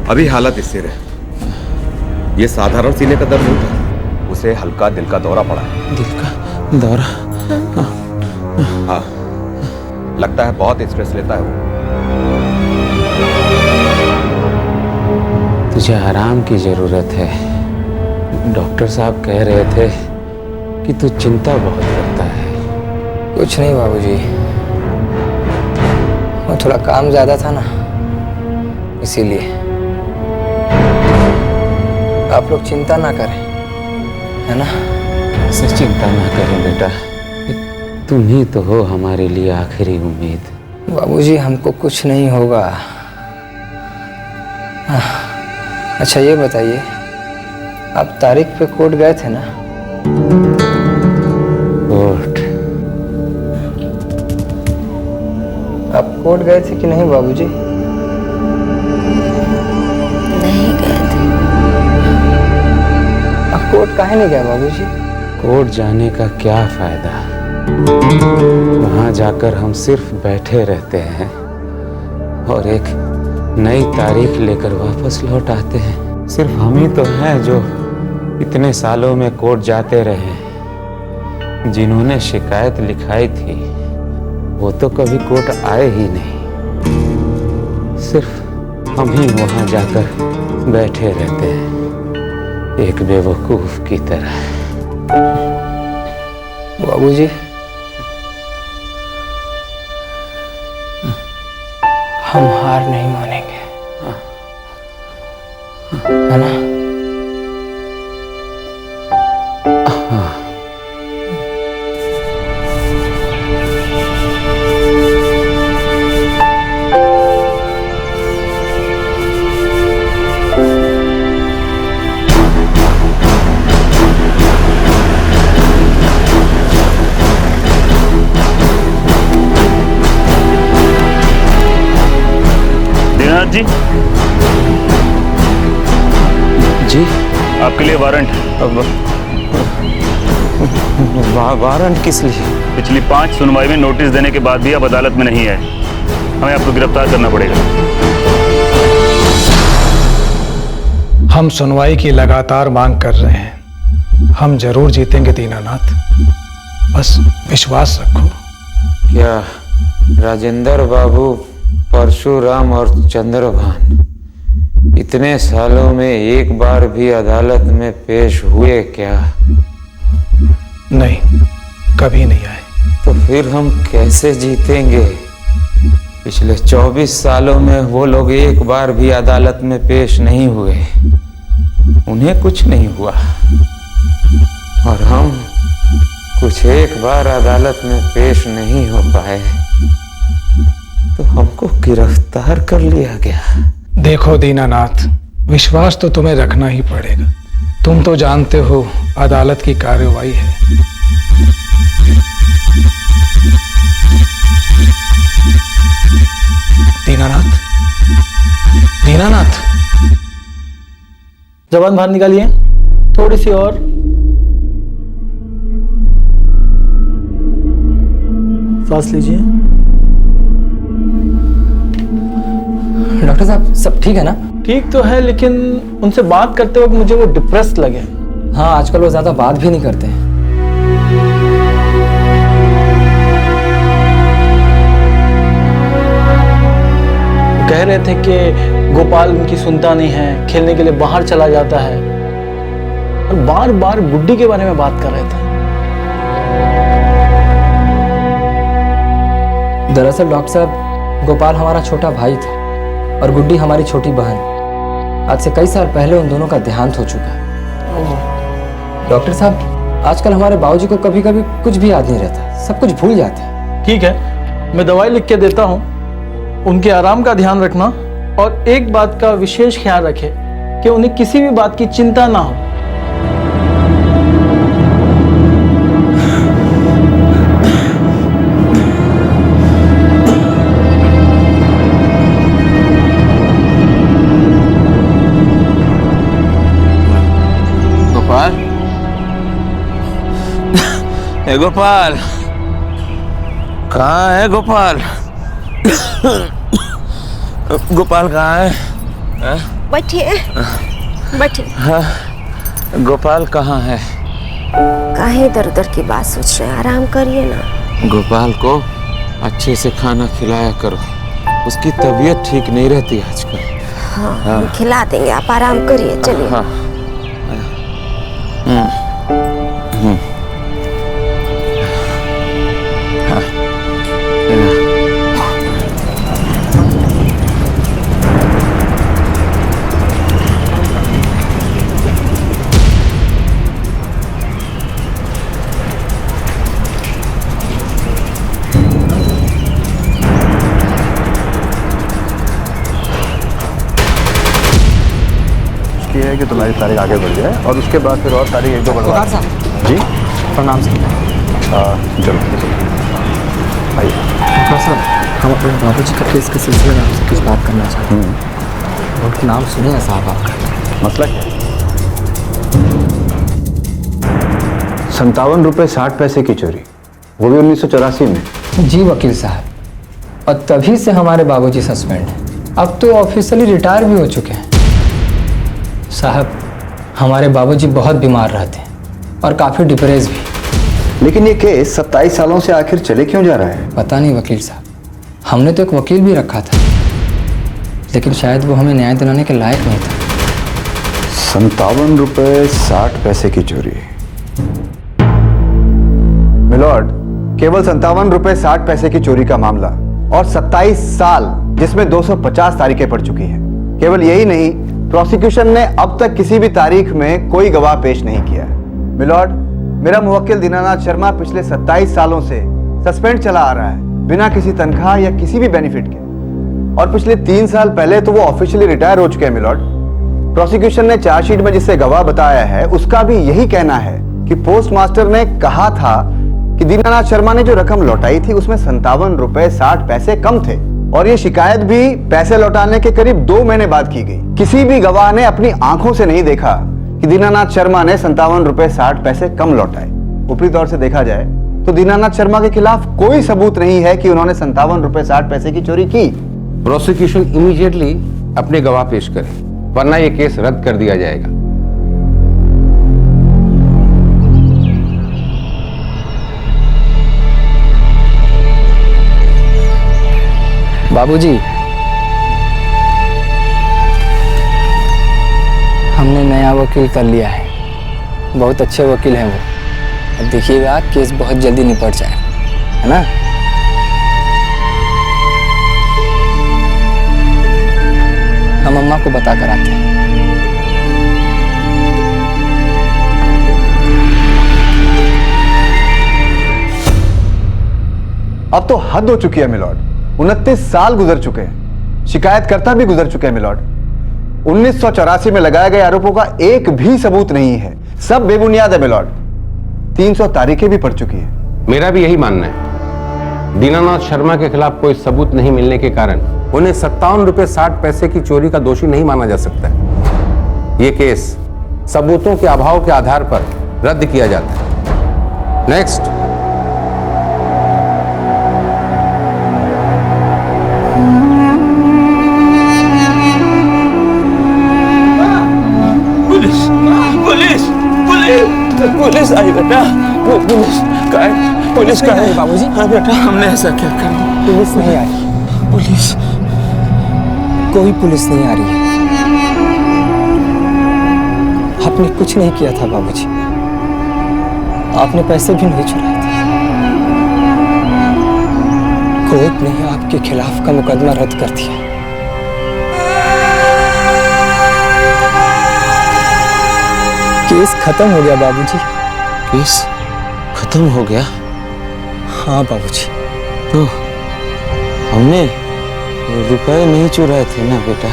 अभी हालत स्थिर है। ये साधारण सीने का दर्द नहीं था, उसे हल्का दिल का दौरा पड़ा है। दिल का दौरा? हाँ, लगता है बहुत स्ट्रेस लेता है वो। तुझे आराम की जरूरत है। डॉक्टर साहब कह रहे थे कि तू चिंता बहुत करता है। कुछ नहीं बाबूजी, वो थोड़ा काम ज्यादा था ना, इसीलिए। आप लोग चिंता ना करें, है ना? ऐसे चिंता ना करें बेटा, तुम ही तो हो हमारे लिए आखिरी उम्मीद। बाबूजी हमको कुछ नहीं होगा। अच्छा ये बताइए, आप तारीख पे कोर्ट गए थे ना? कोर्ट? आप कोर्ट गए थे कि नहीं बाबूजी? नहीं गए थे। आप कोर्ट काहे नहीं गए बाबूजी? कोर्ट जाने का क्या फायदा, वहां जाकर हम सिर्फ बैठे रहते हैं और एक नई तारीख लेकर वापस लौट आते हैं। सिर्फ हम ही तो हैं जो इतने सालों में कोर्ट जाते रहे। जिन्होंने शिकायत लिखाई थी वो तो कभी कोर्ट आए ही नहीं। सिर्फ हम ही वहां जाकर बैठे रहते हैं एक बेवकूफ की तरह। बाबूजी हम हार नहीं मानेंगे, है ना? दीनानाथ जी, जी आपके लिए वारंट है। वारंट किस लिए? पिछली 5 सुनवाई में नोटिस देने के बाद भी आप अदालत में नहीं आए, हमें आपको गिरफ्तार करना पड़ेगा। हम सुनवाई की लगातार मांग कर रहे हैं, हम जरूर जीतेंगे दीनानाथ, बस विश्वास रखो। क्या राजेंद्र बाबू, परशुराम और चंद्रभान इतने सालों में एक बार भी अदालत में पेश हुए क्या? नहीं, कभी नहीं आए। तो फिर हम कैसे जीतेंगे? पिछले 24 सालों में वो लोग एक बार भी अदालत में पेश नहीं हुए, उन्हें कुछ नहीं हुआ, और हम कुछ एक बार अदालत में पेश नहीं हो पाए तो हमको गिरफ्तार कर लिया गया। देखो दीनानाथ, विश्वास तो तुम्हें रखना ही पड़ेगा। तुम तो जानते हो अदालत की कार्रवाई है। दीनानाथ, दीनानाथ, जबान बाहर निकालिए, थोड़ी सी और। सांस लीजिए। डॉक्टर साहब सब ठीक है ना? ठीक तो है, लेकिन उनसे बात करते वक्त मुझे वो डिप्रेस्ड लगे। हाँ, आजकल वो ज्यादा बात भी नहीं करते हैं। कह रहे थे कि गोपाल उनकी सुनता नहीं है, खेलने के लिए बाहर चला जाता है, और बार बार गुड्डी के बारे में बात कर रहे थे। दरअसल डॉक्टर साहब, गोपाल हमारा छोटा भाई था और गुड्डी हमारी छोटी बहन। आज से कई साल पहले उन दोनों का देहांत हो चुका है। डॉक्टर साहब, आजकल हमारे बाबूजी को कभी कभी कुछ भी याद नहीं रहता, सब कुछ भूल जाते हैं। ठीक है, मैं दवाई लिख के देता हूँ, उनके आराम का ध्यान रखना, और एक बात का विशेष ख्याल रखें कि उन्हें किसी भी बात की चिंता ना हो। गोपाल, ए गोपाल, कहाँ है गोपाल? गोपाल कहाँ है? बैठिए, बैठिए। हाँ, गोपाल कहाँ है? काहे इधर उधर की बात सोच रहे हैं, आराम करिए ना। गोपाल को अच्छे से खाना खिलाया करो, उसकी तबीयत ठीक नहीं रहती आजकल। हाँ हम खिला देंगे, आप आराम करिए, चलिए। हाँ। है कि तुम्हारी तारीख आगे बढ़ जाए और उसके बाद फिर और तारीख एक दो बढ़वा जी। प्रणाम सर। जरूर आइए। सर हम अपने बाबू जी का केस के सिलसिले में आपसे कुछ बात करना चाहते हैं। उनका नाम सुने हैं साहब आपका? मसला क्या? 57 रुपये 60 पैसे की चोरी, वो भी 1984 में। जी वकील साहब, और तभी से हमारे बाबूजी सस्पेंड हैं। अब तो ऑफिशियली रिटायर भी हो चुके हैं। साहब हमारे बाबूजी बहुत बीमार रहते हैं और काफ़ी डिप्रेस भी। लेकिन ये केस 27 सालों से आखिर चले क्यों जा रहा है? पता नहीं वकील साहब, हमने तो एक वकील भी रखा था, लेकिन शायद वो हमें न्याय दिलाने के लायक नहीं था। 57 रुपये 60 पैसे की चोरी। मिलॉर्ड, केवल 57 रुपये 60 पैसे की चोरी का मामला और 27 साल, जिसमें 250 तारीखें पड़ चुकी हैं। केवल यही नहीं, प्रोसिक्यूशन ने अब तक किसी भी तारीख में कोई गवाह पेश नहीं किया है। मिलॉर्ड, मेरा मुवक्किल दीनानाथ शर्मा पिछले 27 सालों से सस्पेंड चला आ रहा है, बिना किसी तनख्वाह या किसी भी बेनिफिट के, और पिछले 3 साल पहले तो वो ऑफिशियली रिटायर हो चुके हैं। मिलॉर्ड, प्रोसिक्यूशन ने चार्जशीट में जिसे गवाह बताया है उसका भी यही कहना है कि पोस्टमास्टर ने कहा था कि दीनानाथ शर्मा ने जो रकम लौटाई थी उसमें 57 रुपये 60 पैसे कम थे, और ये शिकायत भी पैसे लौटाने के करीब 2 महीने बाद की गई। किसी भी गवाह ने अपनी आंखों से नहीं देखा कि दीनानाथ शर्मा ने 57 रुपये 60 पैसे कम लौटाए। ऊपरी तौर से देखा जाए तो दीनानाथ शर्मा के खिलाफ कोई सबूत नहीं है कि उन्होंने 57 रुपये 60 पैसे की चोरी की। प्रोसिक्यूशन इमीडिएटली अपने गवाह पेश करे, वरना यह केस रद्द कर दिया जाएगा। बाबूजी, हमने नया वकील कर लिया है, बहुत अच्छे वकील हैं वो। अब देखिएगा केस बहुत जल्दी निपट जाए, है ना? हम अम्मा को बता कर आते हैं। अब तो हद हो चुकी है मिलॉर्ड। 29 साल गुजर चुके हैं, शिकायतकर्ता भी गुजर चुके हैं मिलॉर्ड। 1984 में लगाए गए आरोपों का एक भी सबूत नहीं है, सब बेबुनियाद है मिलॉर्ड। 300 तारीखें भी पड़ चुकी है। मेरा भी यही मानना है। दीनानाथ शर्मा के खिलाफ कोई सबूत नहीं मिलने के कारण उन्हें 57 रुपये 60 पैसे की चोरी का दोषी नहीं माना जा सकता है। यह केस सबूतों के अभाव के आधार पर रद्द किया जाता है। नेक्स्ट। पुलिस आई बेटा, पुलिस का है बाबूजी। हाँ बेटा, हमने ऐसा क्या कर? पुलिस नहीं आ रही। पुलिस? कोई पुलिस नहीं आ रही है। आपने कुछ नहीं किया था बाबूजी, आपने पैसे भी नहीं चुराए थे। कोर्ट ने आपके खिलाफ का मुकदमा रद्द कर दिया। केस खत्म हो गया बाबूजी। केस खत्म हो गया? हाँ बाबूजी। तो हमने रुपए नहीं चुराए थे ना बेटा?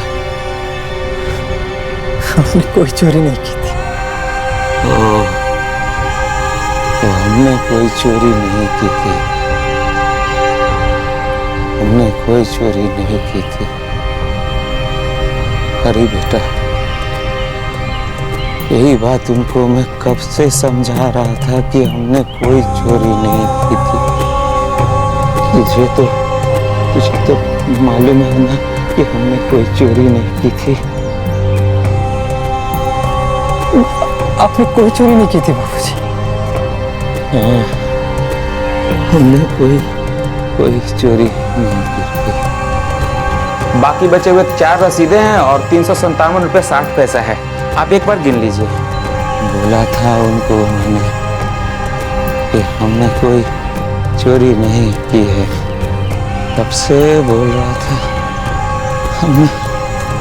हमने कोई चोरी नहीं की थी। तो हमने कोई चोरी नहीं की थी, हमने कोई चोरी नहीं की थी। अरे बेटा, यही बात तुमको मैं कब से समझा रहा था कि हमने कोई चोरी नहीं की थी। तुझे तो मालूम है ना कि हमने कोई चोरी नहीं की थी। आपने कोई चोरी नहीं की थी बाबूजी? हाँ, हमने कोई चोरी नहीं की थी। बाकी बचे हुए 4 रसीदें हैं और 357 रुपये 60 पैसा है। आप एक बार गिन लीजिए। बोला था उनको मैंने कि हमने कोई चोरी नहीं की है, तब से बोल रहा था हमने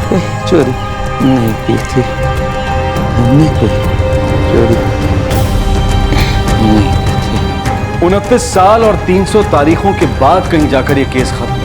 कोई चोरी नहीं की थी, हमने कोई चोरी नहीं की थी। 29 साल और 300 तारीखों के बाद कहीं जाकर ये केस खत्म हुआ।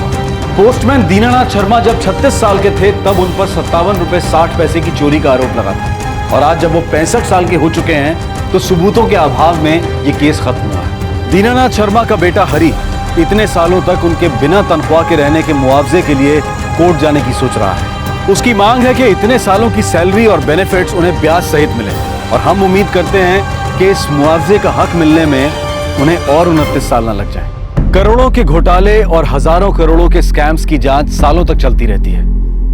पोस्टमैन दीनानाथ शर्मा जब 36 साल के थे तब उन पर 57 रुपये 60 पैसे की चोरी का आरोप लगा था, और आज जब वो 65 साल के हो चुके हैं तो सबूतों के अभाव में ये केस खत्म हुआ है। दीनानाथ शर्मा का बेटा हरी इतने सालों तक उनके बिना तनख्वाह के रहने के मुआवजे के लिए कोर्ट जाने की सोच रहा है। उसकी मांग है कि इतने सालों की सैलरी और बेनिफिट्स उन्हें ब्याज सहित मिले, और हम उम्मीद करते हैं कि इस मुआवजे का हक मिलने में उन्हें और 29 साल न लग जाए। करोड़ों के घोटाले और हजारों करोड़ों के स्कैम्स की जांच सालों तक चलती रहती है।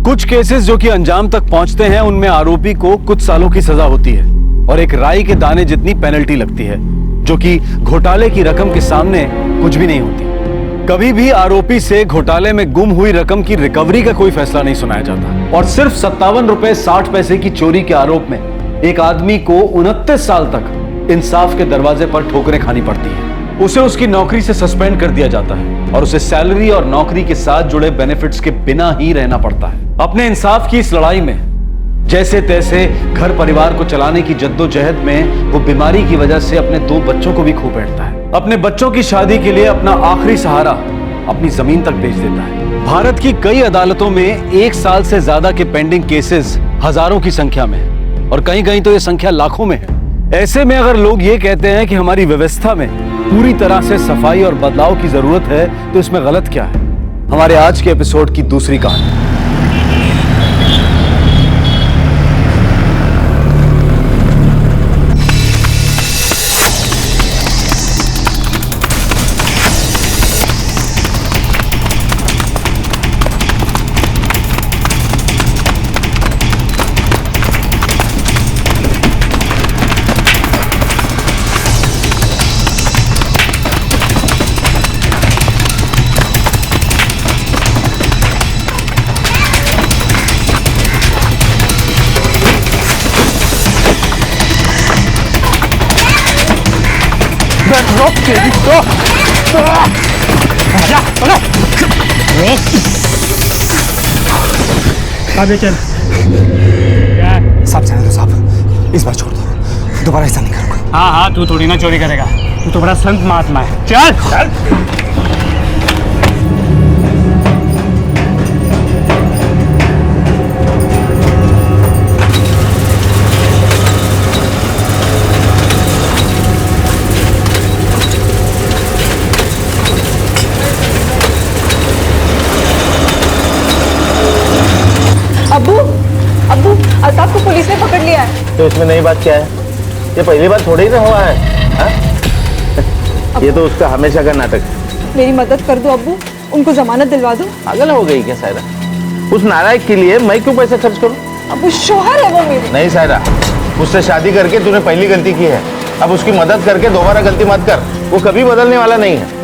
कुछ केसेस जो कि अंजाम तक पहुंचते हैं उनमें आरोपी को कुछ सालों की सजा होती है और एक राई के दाने जितनी पेनल्टी लगती है, जो कि घोटाले की रकम के सामने कुछ भी नहीं होती। कभी भी आरोपी से घोटाले में गुम हुई रकम की रिकवरी का कोई फैसला नहीं सुनाया जाता, और सिर्फ 57 रुपए 60 पैसे की चोरी के आरोप में एक आदमी को 29 साल तक इंसाफ के दरवाजे पर ठोकरें खानी पड़ती है। उसे उसकी नौकरी से सस्पेंड कर दिया जाता है और उसे सैलरी और नौकरी के साथ जुड़े बेनिफिट्स के बिना ही रहना पड़ता है। अपने इंसाफ की इस लड़ाई में जैसे तैसे घर परिवार को चलाने की जद्दोजहद में वो बीमारी की वजह से अपने 2 बच्चों को भी खो बैठता है। अपने बच्चों की शादी के लिए अपना आखिरी सहारा अपनी जमीन तक बेच देता है। भारत की कई अदालतों में 1 साल से ज्यादा के पेंडिंग केसेस हजारों की संख्या में है, और कहीं कहीं तो ये संख्या लाखों में है। ऐसे में अगर लोग ये कहते हैं कि हमारी व्यवस्था में पूरी तरह से सफाई और बदलाव की जरूरत है, तो इसमें गलत क्या है? हमारे आज के एपिसोड की दूसरी कहानी। आगे चल। साहब जाने दो साहब, इस बार छोड़ दो, दोबारा ऐसा नहीं करूंगा। हाँ हाँ, तू थोड़ी ना चोरी करेगा, तू तो बड़ा संत महात्मा है। चल चल। अब्बू, अल्ताफ को पुलिस ने पकड़ लिया है। तो इसमें नई बात क्या है? ये पहली बार थोड़ी ना हुआ है, हा? ये तो उसका हमेशा का नाटक है। मेरी मदद कर दो अब्बू, उनको जमानत दिलवा दो। पागल हो गई क्या सायरा? उस नालायक के लिए मैं क्यों पैसे खर्च करूं? अब्बू शोहर है वो मेरे। नहीं सायरा, उससे शादी करके तूने पहली गलती की है, अब उसकी मदद करके दोबारा गलती मत कर। वो कभी बदलने वाला नहीं है।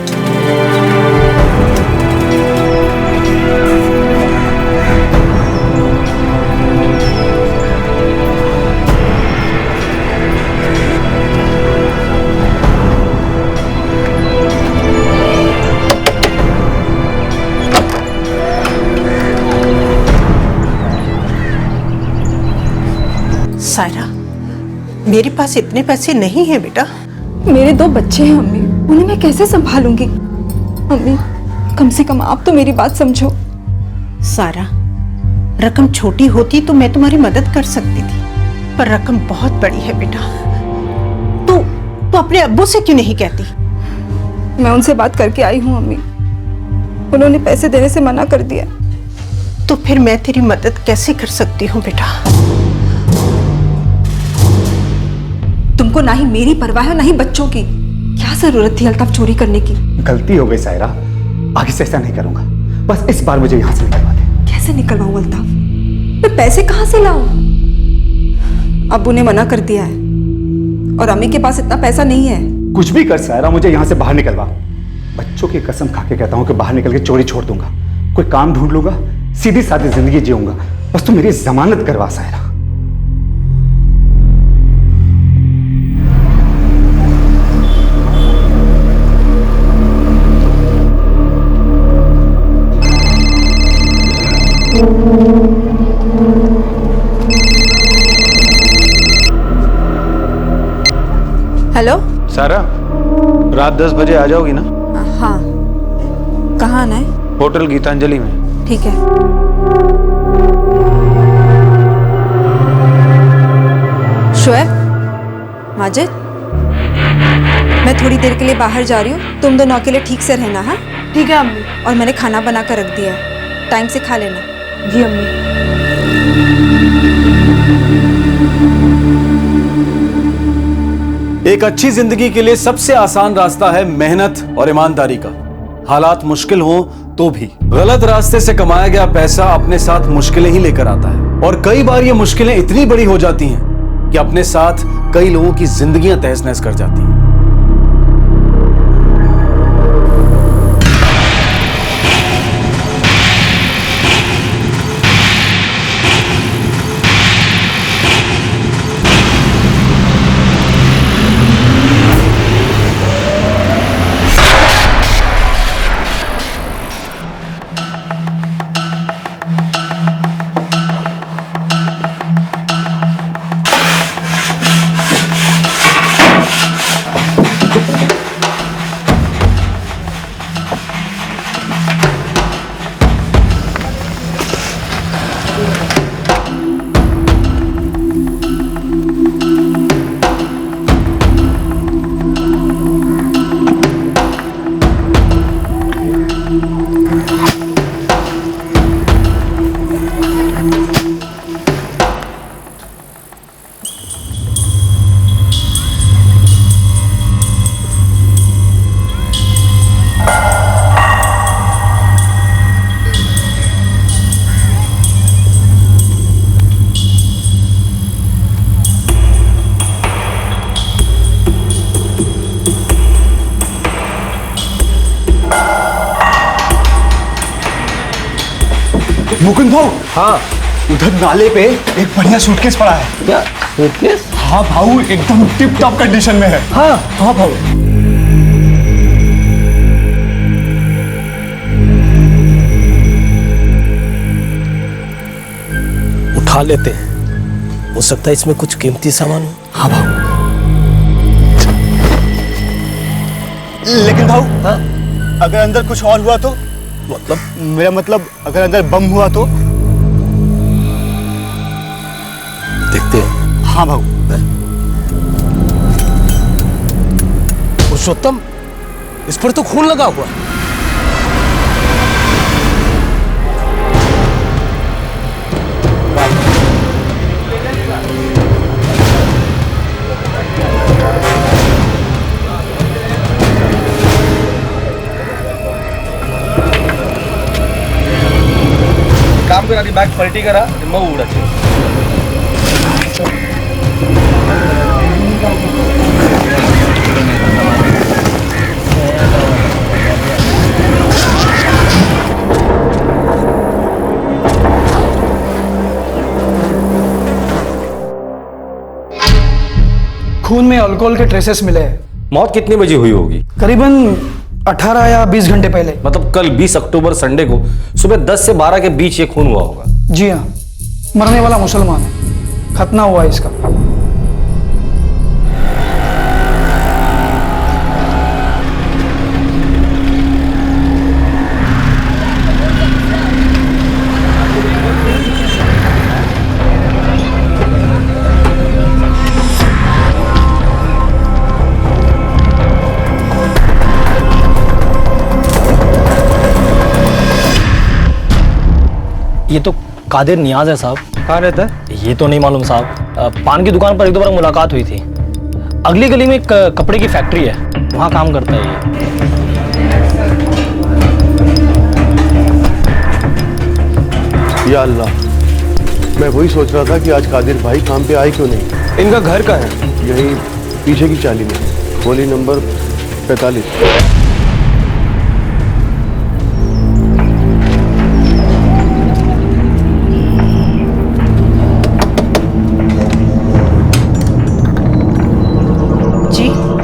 सायरा, मेरे पास इतने पैसे नहीं हैं बेटा। मेरे 2 बच्चे हैं अम्मी, उन्हें मैं कैसे संभालूंगी? अम्मी, कम से कम आप तो मेरी बात समझो। सारा, रकम छोटी होती तो मैं तुम्हारी मदद कर सकती थी, पर रकम बहुत बड़ी है बेटा। तू अपने अब्बू से क्यों नहीं कहती? मैं उनसे बात करके आई हूँ अम्मी, उन्होंने पैसे देने से मना कर दिया। तो फिर मैं तेरी मदद कैसे कर सकती हूँ बेटा? तुमको ना ही मेरी परवाह है ना ही बच्चों की। क्या जरूरत थी अल्ताफ चोरी करने की? गलती हो गई सायरा, आगे से ऐसा नहीं करूंगा। बस इस बार मुझे यहाँ से निकलवा दे। कैसे निकलवाऊं अल्ताफ? मैं पैसे कहाँ से लाऊं? अब्बू ने मना कर दिया है और अम्मी के पास इतना पैसा नहीं है। कुछ भी कर सायरा, मुझे यहाँ से बाहर निकलवा। बच्चों की कसम खा के कहता हूँ कि बाहर निकल के चोरी छोड़ दूंगा, कोई काम ढूंढ लूंगा, सीधी सादी जिंदगी जीऊंगा, बस तू मेरी जमानत करवा सायरा। हेलो। सारा, रात 10 बजे आ जाओगी ना? हाँ। कहाँ आना है? होटल गीतांजलि में। ठीक है। शोएब, माजिद, मैं थोड़ी देर के लिए बाहर जा रही हूँ, तुम दोनों अकेले ठीक से रहना। हाँ ठीक है अम्मी। और मैंने खाना बना कर रख दिया है, टाइम से खा लेना। जी अम्मी। एक अच्छी जिंदगी के लिए सबसे आसान रास्ता है मेहनत और ईमानदारी का। हालात मुश्किल हो तो भी गलत रास्ते से कमाया गया पैसा अपने साथ मुश्किलें ही लेकर आता है, और कई बार ये मुश्किलें इतनी बड़ी हो जाती हैं कि अपने साथ कई लोगों की जिंदगियां तहस नहस कर जाती हैं। मुकुंद भाऊ। हाँ। उधर नाले पे एक बढ़िया सूटकेस पड़ा है। क्या सूटकेस? हाँ भाऊ, एकदम टिप टॉप कंडीशन में है। हाँ हाँ भाऊ। उठा लेते हैं, हो सकता है इसमें कुछ कीमती सामान हो। हाँ भाऊ। लेकिन भाऊ, हाँ? अगर अंदर कुछ और हुआ तो? मतलब? मेरा मतलब अगर अंदर बम हुआ तो? देखते हैं। हाँ भाऊ। पुरुषोत्तम, इस पर तो खून लगा हुआ। काम कर आधी बॅग पलटी करा मग उडायचे. खून में अल्कोहल के ट्रेसेस मिले हैं। मौत कितने बजे हुई होगी? करीबन 18 या 20 घंटे पहले। मतलब कल 20 अक्टूबर संडे को सुबह 10 से 12 के बीच ये खून हुआ होगा। जी हाँ, मरने वाला मुसलमान है, खतना हुआ है इसका। ये तो कादिर नियाज है साहब। कहाँ रहता है? ये तो नहीं मालूम साहब। पान की दुकान पर एक दो बार मुलाकात हुई थी। अगली गली में एक कपड़े की फैक्ट्री है, वहाँ काम करता है ये। या अल्लाह, मैं वही सोच रहा था कि आज कादिर भाई काम पे आए क्यों नहीं। इनका घर कहाँ है? यही पीछे की चाली में, गोली नंबर 45।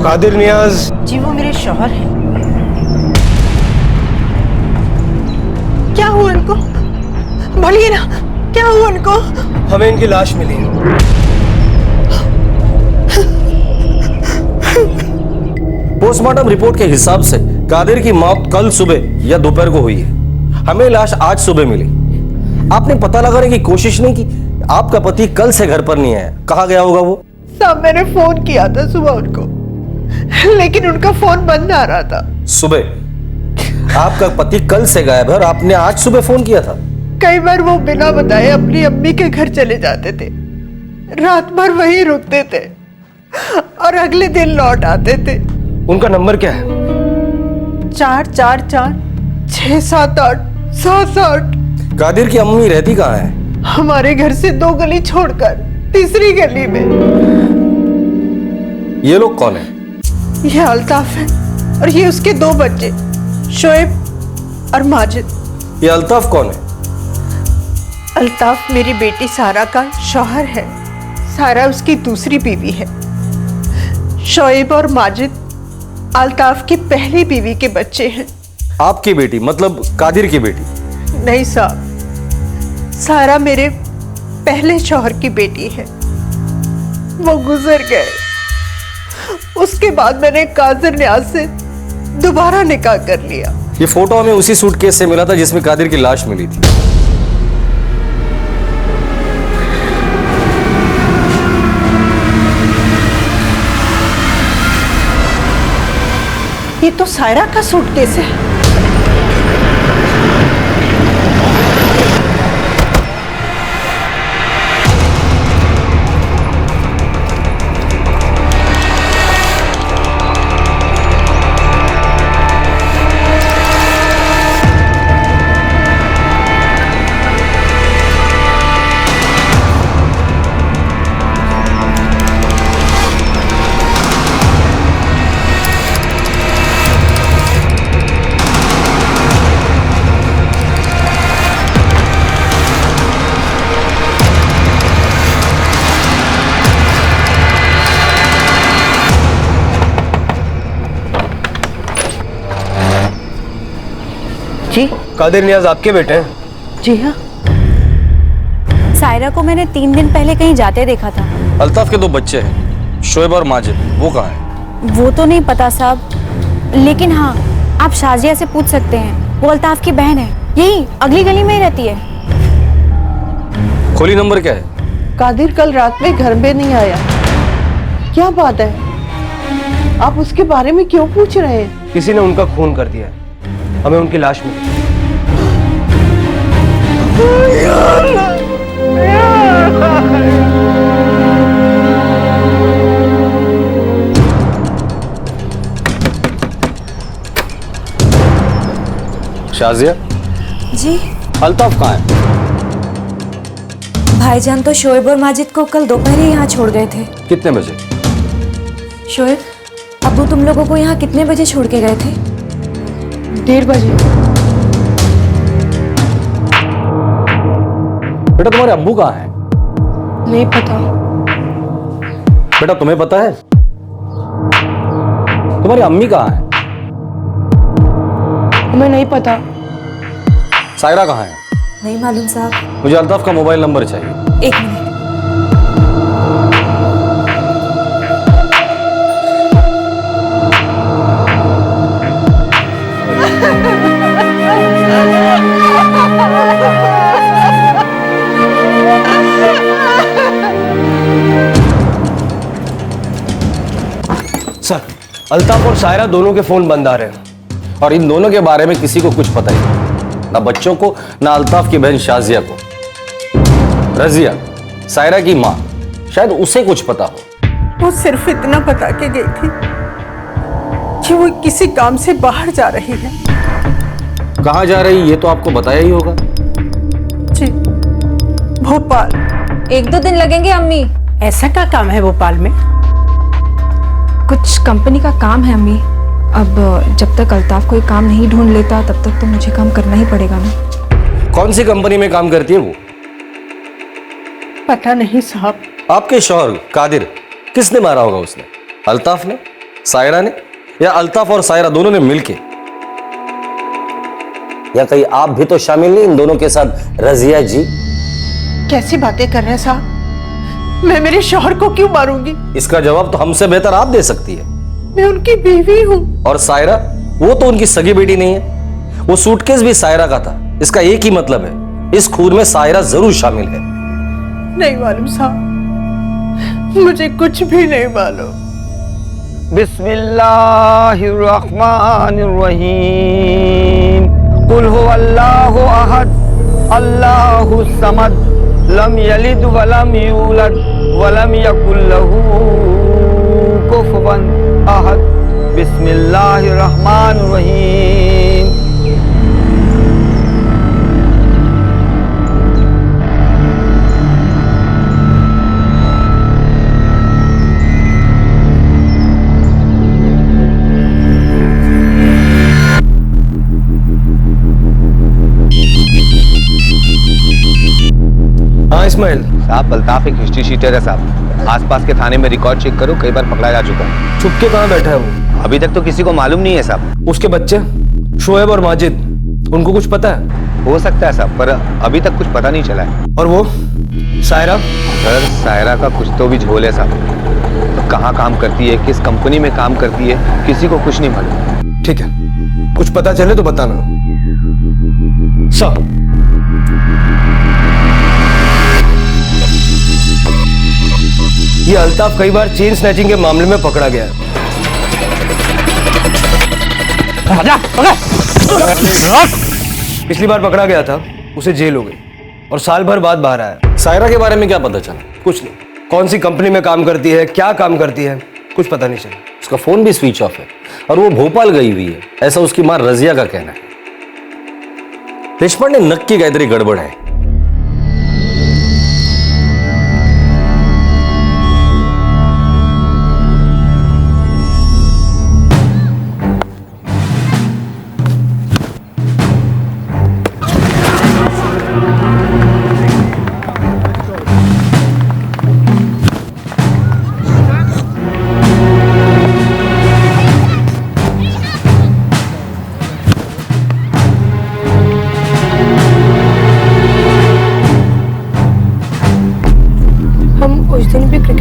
कादिर नियाज। जी वो मेरे शौहर हैं। क्या हुआ उनको? बोलिए ना, क्या हुआ उनको? हमें इनकी लाश मिली। पोस्टमार्टम रिपोर्ट के हिसाब से कादिर की मौत कल सुबह या दोपहर को हुई है। हमें लाश आज सुबह मिली। आपने पता लगाने की कोशिश नहीं की? आपका पति कल से घर पर नहीं आया, कहाँ गया होगा वो? साहब मैंने फोन किया था सुबह उनको, लेकिन उनका फोन बंद आ रहा था। सुबह? आपका पति कल से गायब है और आपने आज सुबह फोन किया था? कई बार वो बिना बताए अपनी अम्मी के घर चले जाते थे, रात भर वहीं रुकते थे और अगले दिन लौट आते थे। उनका नंबर क्या है? 444-678-778। कादिर की अम्मी रहती कहाँ है? हमारे घर से 2 गली छोड़कर तीसरी गली में। ये लोग कौन है? ये अल्ताफ है और ये उसके 2 बच्चे, शोएब और माजिद। ये अल्ताफ कौन है? अल्ताफ मेरी बेटी सारा का शौहर है। सारा उसकी दूसरी बीवी है। शोएब और माजिद अल्ताफ की पहली बीवी के बच्चे हैं। आपकी बेटी मतलब कादिर की बेटी? नहीं साहब, सारा मेरे पहले शौहर की बेटी है। वो गुजर गए। उसके बाद मैंने कादिर नियाज से दोबारा निकाह कर लिया। ये फोटो हमें उसी सूटकेस से मिला था जिसमें कादिर की लाश मिली थी। ये तो सायरा का सूटकेस है। जी कादिर नियाज आपके बेटे हैं? जी हाँ। सायरा को मैंने 3 दिन पहले कहीं जाते देखा था। अल्ताफ के 2 बच्चे हैं, शोएब और माजिद, वो कहाँ हैं? वो तो नहीं पता साहब, लेकिन हाँ आप शाजिया से पूछ सकते हैं। वो अल्ताफ की बहन है, यही अगली गली में ही रहती है। खोली नंबर क्या है? कादिर कल रात में घर में नहीं आया। क्या बात है, आप उसके बारे में क्यों पूछ रहे हैं? किसी ने उनका खून कर दिया है। हमें उनकी लाश मिली। शाजिया जी अल्ताफ कहाँ है? भाईजान तो शोएब और माजिद को कल दोपहर ही यहाँ छोड़ गए थे। कितने बजे? शोएब, अब्बू तुम लोगों को यहाँ कितने बजे छोड़ के गए थे? 1:30 बजे। बेटा तुम्हारे अब्बू कहाँ हैं? नहीं पता। बेटा तुम्हें पता है? तुम्हारी अम्मी कहाँ है? हमें नहीं पता। सायरा कहाँ है? नहीं मालूम साहब। मुझे अल्ताफ का मोबाइल नंबर चाहिए। 1 मिनट। सर, अल्ताफ और सायरा दोनों के फोन बंद आ रहे हैं और इन दोनों के बारे में किसी को कुछ पता ही नहीं, ना बच्चों को ना अल्ताफ की बहन शाजिया को। रजिया, सायरा की माँ, शायद उसे कुछ पता हो। वो सिर्फ इतना बता के गई थी कि वो किसी काम से बाहर जा रही है। कहाँ जा रही ये तो आपको बताया ही होगा। जी, भोपाल। 1-2 दिन लगेंगे अम्मी। ऐसा क्या काम है भोपाल में? कुछ कंपनी का काम है अम्मी। अब जब तक अल्ताफ कोई काम नहीं ढूंढ लेता तब तक तो मुझे काम करना ही पड़ेगा ना। कौन सी कंपनी में काम करती है वो? पता नहीं साहब। आपके शौहर कादिर किसने मारा होगा उसने? अल्ताफ ने? सायरा ने या अल्ताफ और सायरा दोनों ने मिलके? या कहीं आप भी तो शामिल नहीं इन दोनों के साथ? रजिया जी कैसी बातें कर रहे हैं साहब? मैं मेरे शौहर को क्यों मारूंगी? इसका जवाब तो हमसे बेहतर आप दे सकती है। मैं उनकी बीवी हूँ। और सायरा, वो तो उनकी सगी बेटी नहीं है। वो सूटकेस भी सायरा का था। इसका एक ही मतलब है, इस खून में सायरा जरूर शामिल है। नहीं मालूम साहब, मुझे कुछ भी नहीं मालूम। बिस्मिल्लाहिर्रहमानिर्रहीम। कुल हुवल्लाहु अहद अल्लाहु समद लम यलिद वलम यूलद वलम यकुल लहू कुफुवन अहद। बिस्मिल्लाहिर्रहमानिर्रहीम। हाँ इस्माइल साहब, अल्ताफ एक हिस्ट्री शीटर है साहब। आसपास के थाने में रिकॉर्ड चेक करो, कई बार पकड़ा जा चुका है। छुप के कहाँ बैठा है वो? अभी तक तो किसी को मालूम नहीं है साहब। उसके बच्चे शोएब और माजिद, उनको कुछ पता है? हो सकता है साहब, पर अभी तक कुछ पता नहीं चला है। और वो सायरा? सर, सायरा का कुछ तो भी झोल है साहब। तो कहाँ काम करती है, किस कंपनी में काम करती है, किसी को कुछ नहीं मालूम। ठीक है, कुछ पता चले तो बताना। सब ये अल्ताफ कई बार चेन स्नैचिंग के मामले में पकड़ा गया है। पिछली बार पकड़ा गया था, उसे जेल हो गई और साल भर बाद बाहर आया। सायरा के बारे में क्या पता चला? कुछ नहीं। कौन सी कंपनी में काम करती है, क्या काम करती है, कुछ पता नहीं चला। उसका फोन भी स्विच ऑफ है और वो भोपाल गई हुई है, ऐसा उसकी मां रजिया का कहना है। देशपांडे नक्की काहीतरी गडबड है।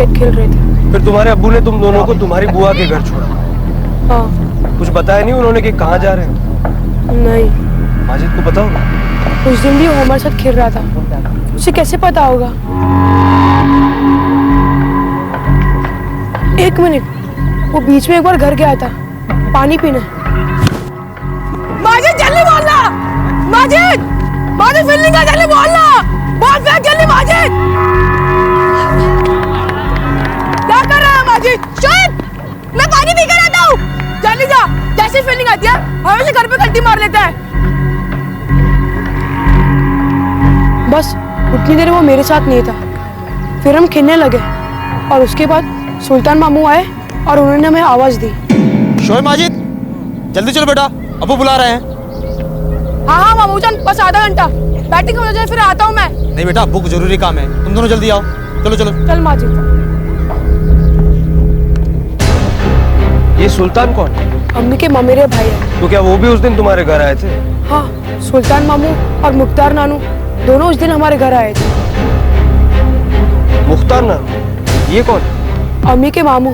खेल रहे थे। फिर तुम्हारे अब्बू ने तुम दोनों को तुम्हारी बुआ के घर छोड़ा? हाँ। कुछ बताया नहीं उन्होंने कि कहाँ जा रहे हैं? नहीं। माजिद को पता होगा? उस दिन भी वो हमारे साथ खेल रहा था, उसे कैसे पता होगा? एक मिनट, वो बीच में एक बार घर गया था पानी पीने। माजिद जल्दी बोलना! माजिद! माजिद फील्डिंग का जल्दी बोलना! बॉल फेंक जल्दी माजिद! क्या कर रहा है माजिद? शोएब! मैं पानी पी कर आता हूँ! जल्दी जा! जैसे फील्डिंग आती है, हमेशा घर पे गलती मार लेता है। बस उतनी देर वो मेरे साथ नहीं था, फिर हम खेलने लगे और उसके बाद सुल्तान मामू आए और उन्होंने हमें आवाज दी। शोएब माजिद, जल्दी चलो बेटा, अब्बू बुला रहे हैं। हाँ हाँ मामू जान, बस आधा घंटा बैटिंग हो जाए फिर आता हूँ मैं। नहीं बेटा, अब्बू को जरूरी काम है, तुम दोनों जल्दी आओ। चलो चलो। चल माजिद। ये सुल्तान कौन है? अम्मी के ममेरे भाई है। तो क्या वो भी उस दिन तुम्हारे घर आए थे? हाँ, सुल्तान मामू और मुख्तार नानू दोनों उस दिन हमारे घर आए थे। मुख्तार नानू? ये कौन? अम्मी के मामू।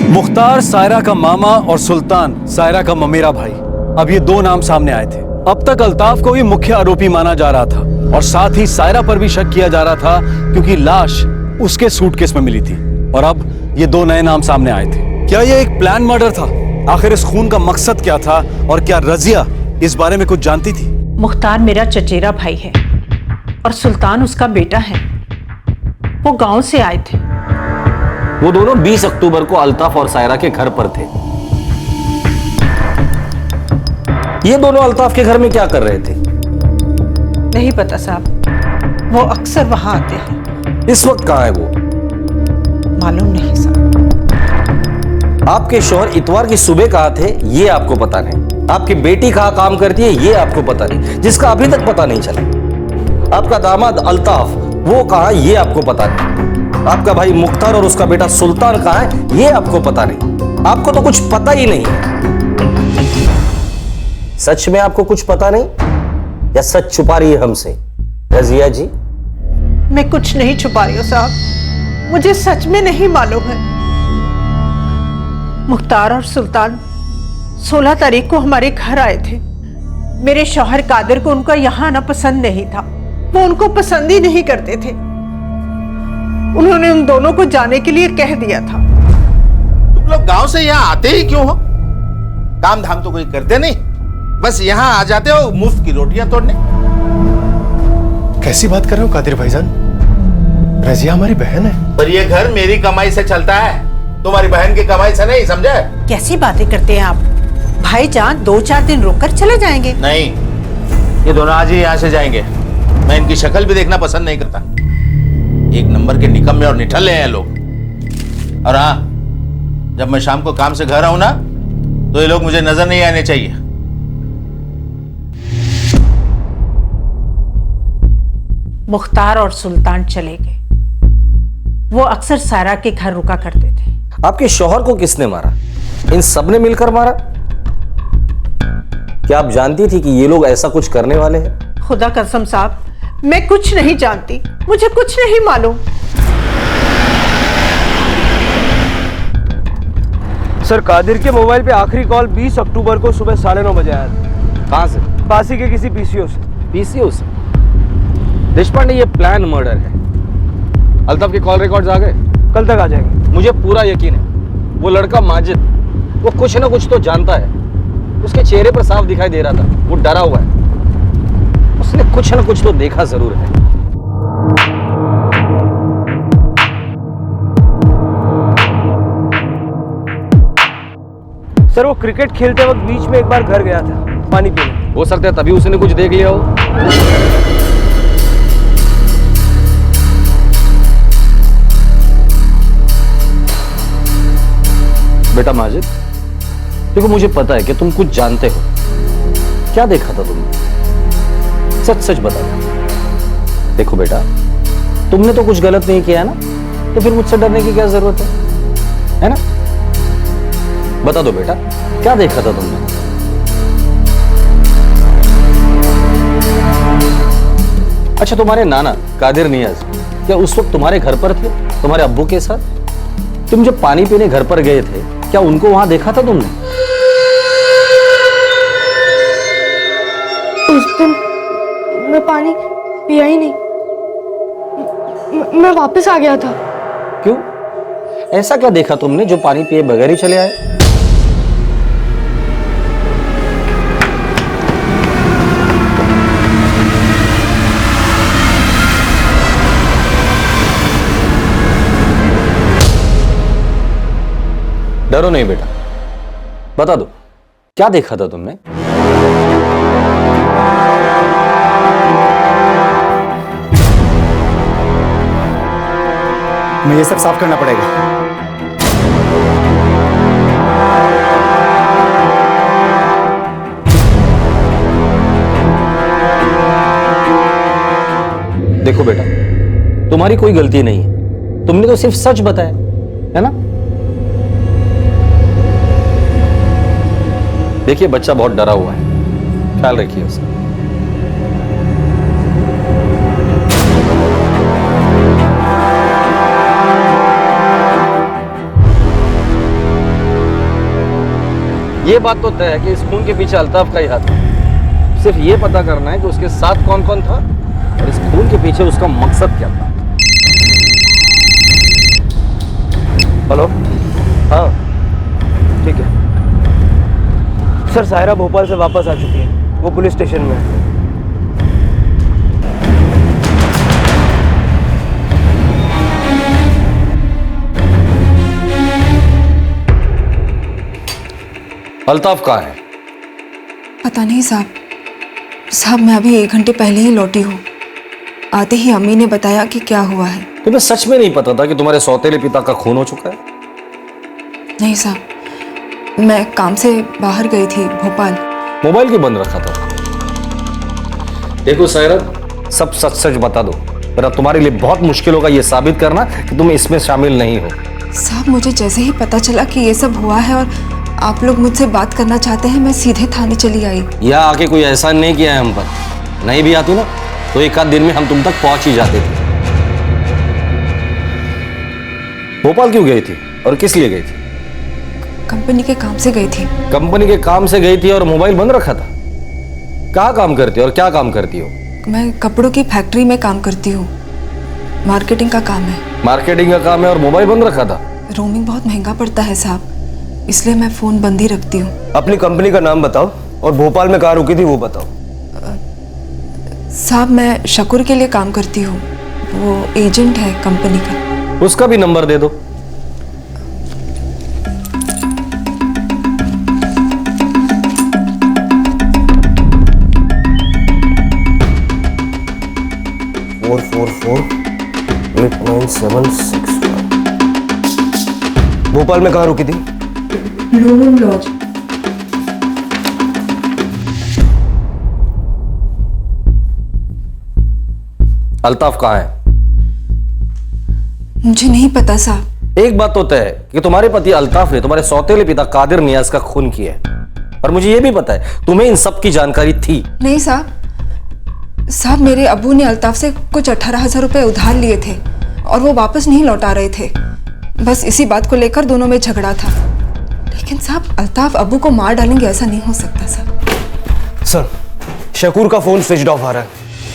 मुख्तार सायरा का मामा और सुल्तान सायरा का ममेरा भाई। अब ये दो नाम सामने आए थे। अब तक अल्ताफ को ही मुख्य आरोपी माना जा रहा था और साथ ही सायरा पर भी शक किया जा रहा था क्योंकि लाश उसके सूटकेस में मिली थी। और अब ये दो नए नाम सामने आए थे। क्या ये एक प्लान मर्डर था? आखिर इस खून का मकसद क्या था और क्या रजिया इस बारे में कुछ जानती थी? मुख्तार मेरा चचेरा भाई है और सुल्तान उसका बेटा है। वो गांव से आए थे। वो दोनों 20 अक्टूबर को अल्ताफ और सायरा के घर पर थे। ये दोनों अल्ताफ के घर में क्या कर रहे थे? नहीं पता साहब, वो अक्सर वहां आते हैं। इस वक्त कहाँ है वो? मालूम नहीं साहब। आपके शौहर इतवार की सुबह कहाँ थे ये आपको पता नहीं। आपकी बेटी कहाँ काम करती है ये आपको पता नहीं, जिसका अभी तक पता नहीं चला। आपका दामाद अल्ताफ वो कहाँ है ये आपको पता नहीं। आपका भाई मुख्तार और उसका बेटा सुल्तान कहाँ है ये आपको पता नहीं। आपको तो कुछ पता ही नहीं है। सच में आपको कुछ पता नहीं या सच छुपा रही है हमसे रजिया जी? मैं कुछ नहीं छुपा रही हूँ साहब, मुझे सच में नहीं मालूम है। मुख्तार और सुल्तान 16 तारीख को हमारे घर आए थे। मेरे शौहर कादिर को उनका यहाँ आना पसंद नहीं था, वो उनको पसंद ही नहीं करते थे। उन्होंने उन दोनों को जाने के लिए कह दिया था। तुम लोग गांव से यहाँ आते ही क्यों हो? काम धाम तो कोई करते नहीं, बस यहाँ आ जाते हो मुफ्त की रोटियां तोड़ने। कैसी बात कर रहे हो कादिर भाईजान? रजिया हमारी बहन है। पर ये घर मेरी कमाई से चलता है, तुम्हारी बहन की कमाई से नहीं, समझे? कैसी बातें करते हैं आप? भाईजान 2-4 दिन रुककर चले जाएंगे। नहीं, ये दोनों आज ही यहाँ से जाएंगे। मैं इनकी शक्ल भी देखना पसंद नहीं करता। एक नंबर के निकम्मे और निठल्ले हैं लोग। और हाँ, जब मैं शाम को काम से घर आऊं ना, तो ये लोग मुझे नजर नहीं आने चाहिए। मुख्तार और सुल्तान चले गए। वो अक्सर सारा के घर रुका करते थे। आपके शौहर को किसने मारा? इन सब ने मिलकर मारा? क्या आप जानती थी कि ये लोग ऐसा कुछ करने वाले हैं? खुदा कसम साहब, मैं कुछ नहीं जानती, मुझे कुछ नहीं मालूम। सर, कादिर के मोबाइल पे आखिरी कॉल 20 अक्टूबर को सुबह 9:30 बजे आया था। कहां से? पासी के किसी पीसीओ से। पीसीओ से? देशपांडे, ये प्लान मर्डर है। अल्ताफ के कॉल रिकॉर्ड्स आ गए? कल तक आ जाएंगे। मुझे पूरा यकीन है वो लड़का माजिद, वो कुछ ना कुछ तो जानता है। उसके चेहरे पर साफ दिखाई दे रहा था वो डरा हुआ है। उसने कुछ ना कुछ तो देखा जरूर है। सर, वो क्रिकेट खेलते वक्त बीच में एक बार घर गया था पानी पीने। हो सकता है तभी उसने कुछ देख लिया हो। बेटा माजिद, देखो मुझे पता है कि तुम कुछ जानते हो। क्या देखा था तुमने? सच सच बता दो। देखो बेटा, तुमने तो कुछ गलत नहीं किया है ना, तो फिर मुझसे डरने की क्या जरूरत है ना? बता दो बेटा, क्या देखा था तुमने? अच्छा, तुम्हारे नाना कादिर नियाज क्या उस वक्त तुम्हारे घर पर थे, तुम्हारे अब्बू के साथ? तुम जब पानी पीने घर पर गए थे, क्या उनको वहां देखा था तुमने? उस दिन मैं पानी पिया ही नहीं, मैं वापस आ गया था। क्यों? ऐसा क्या देखा तुमने जो पानी पिए बगैर ही चले आए? डरो नहीं बेटा, बता दो क्या देखा था तुमने? मुझे सब साफ करना पड़ेगा। देखो बेटा, तुम्हारी कोई गलती नहीं है, तुमने तो सिर्फ सच बताया है ना? देखिए बच्चा बहुत डरा हुआ है, ख्याल रखिए उसका। ये बात तो तय है कि इस खून के पीछे अल्ताफ का ही हाथ है। सिर्फ ये पता करना है कि उसके साथ कौन कौन था और इस खून के पीछे उसका मकसद क्या था। हेलो, हाँ ठीक है सर। सायरा भोपाल से वापस आ चुकी है, वो पुलिस स्टेशन में है। अल्ताफ कहाँ है? पता नहीं साहब। साहब मैं अभी 1 घंटे पहले ही लौटी हूँ। आते ही अम्मी ने बताया कि क्या हुआ है। तुम्हें सच में नहीं पता था कि तुम्हारे सौतेले पिता का खून हो चुका है? नहीं साहब, मैं काम से बाहर गई थी भोपाल। मोबाइल क्यों बंद रखा था? देखो सायरा, सब सच सच बता दो, वरना तुम्हारे लिए बहुत मुश्किल होगा ये साबित करना कि तुम इसमें शामिल नहीं हो। साहब मुझे जैसे ही पता चला कि ये सब हुआ है और आप लोग मुझसे बात करना चाहते हैं, मैं सीधे थाने चली आई। यह आके कोई एहसान नहीं किया है हम पर, नहीं भी आती ना तो एक आध दिन में हम तुम तक पहुंच ही जाते थे। भोपाल क्यों गई थी और किस लिए गई थी? कंपनी के काम से गई थी। कंपनी के काम से गई थी और मोबाइल बंद रखा था? कहाँ काम करती हो और क्या काम करती हो? मैं कपड़ों की फैक्ट्री में काम करती हूँ, मार्केटिंग का काम है। मार्केटिंग का काम है और मोबाइल बंद रखा था? रोमिंग बहुत महंगा पड़ता है साहब, इसलिए मैं फोन बंद ही रखती हूँ। अपनी कंपनी का नाम बताओ और भोपाल में कहाँ रुकी थी वो बताओ। साहब मैं शकूर के लिए काम करती हूँ, वो एजेंट है कंपनी का। उसका भी नंबर दे दो। भोपाल में कहाँ रुकी थी? Blue moon laws. अल्ताफ कहाँ है? मुझे नहीं पता साहब। एक बात तो तय है कि तुम्हारे पति अल्ताफ ने तुम्हारे सौतेले पिता कादिर नियाज का खून किया है, और मुझे यह भी पता है तुम्हें इन सब की जानकारी थी। नहीं साहब, मेरे अब्बू ने अल्ताफ से कुछ 18,000 रुपए उधार लिए थे और वो वापस नहीं लौटा रहे थे। बस इसी बात को लेकर दोनों में झगड़ा था। लेकिन साहब अल्ताफ अब्बू को मार डालेंगे ऐसा नहीं हो सकता साहब। सर शकूर का फोन स्विच ऑफ आ रहा है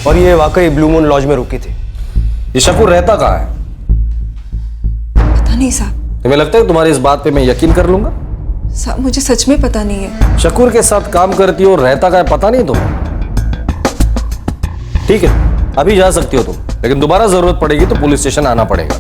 और ये वाकई ब्लू मून लॉज में रुकी थी। ये शकूर रहता कहाँ है? पता नहीं साहब। तुम्हें लगता है तुम्हारी इस बात पे मैं यकीन कर लूंगा? साहब मुझे सच में पता नहीं है। शकूर के साथ काम करती हो, रहता का पता नहीं तुम्हें? ठीक है, अभी जा सकती हो तुम, लेकिन दोबारा जरूरत पड़ेगी तो पुलिस स्टेशन आना पड़ेगा।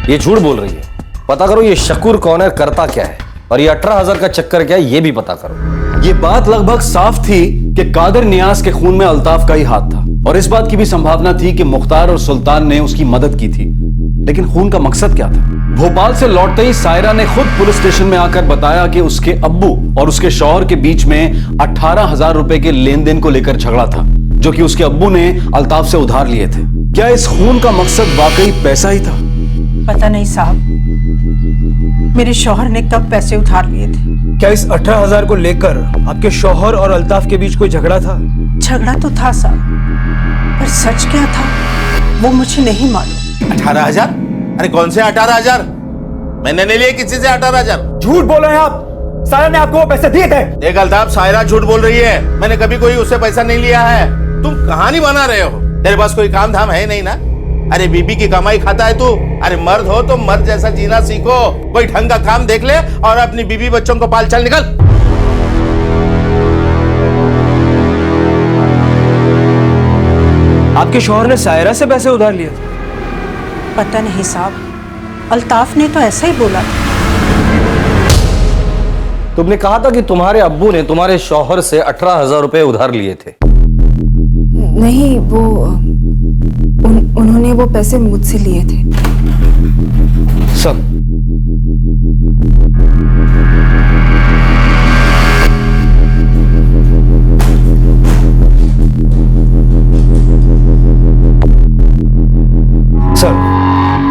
ये झूठ बोल रही है, पता करो ये शकूर कौन है, करता क्या है, और ये 18,000 का चक्कर क्या है ये भी पता करो। ये बात लगभग साफ थी कि कादिर नियाज के खून में अल्ताफ का ही हाथ था, और इस बात की भी संभावना थी कि मुख्तार और सुल्तान ने उसकी मदद की थी। लेकिन खून का मकसद क्या था? भोपाल से लौटते ही सायरा ने खुद पुलिस स्टेशन में आकर बताया कि उसके अब्बू और उसके शौहर के बीच में 18,000 रुपए के लेन देन को लेकर झगड़ा था, जो कि उसके अब्बू ने अल्ताफ से उधार लिए थे। क्या इस खून का मकसद वाकई पैसा ही था? पता नहीं साहब, मेरे शौहर ने कब पैसे उधार लिए थे। क्या इस 18,000 को लेकर आपके शौहर और अल्ताफ के बीच कोई झगड़ा था? झगड़ा तो था साहब, पर सच क्या था वो मुझे नहीं मालूम। 18,000? अरे कौन से 18,000? मैंने नहीं लिए किसी से 18,000। झूठ बोल रहे हैं आप। सायरा ने आपको वो पैसे दिए थे। देख अल्ताफ, सायरा झूठ बोल रही है, मैंने कभी कोई उससे पैसा नहीं लिया है। तुम कहानी बना रहे हो, तेरे पास कोई काम धाम है नहीं ना? अरे बीबी की कमाई खाता है तू। अरे मर्द हो तो मर्द जैसा जीना सीखो, कोई ढंग का काम देख ले और अपनी बीबी बच्चों को पाल। चल निकल। आपके शौहर ने सायरा से पैसे उधार लिए थे? पता नहीं साहब, अल्ताफ ने तो ऐसा ही बोला था। तुमने कहा था कि तुम्हारे अब्बू ने तुम्हारे शौहर से 18,000 रुपए उधार लिए थे। नहीं, वो उन्होंने वो पैसे मुझसे लिए थे। सब सर,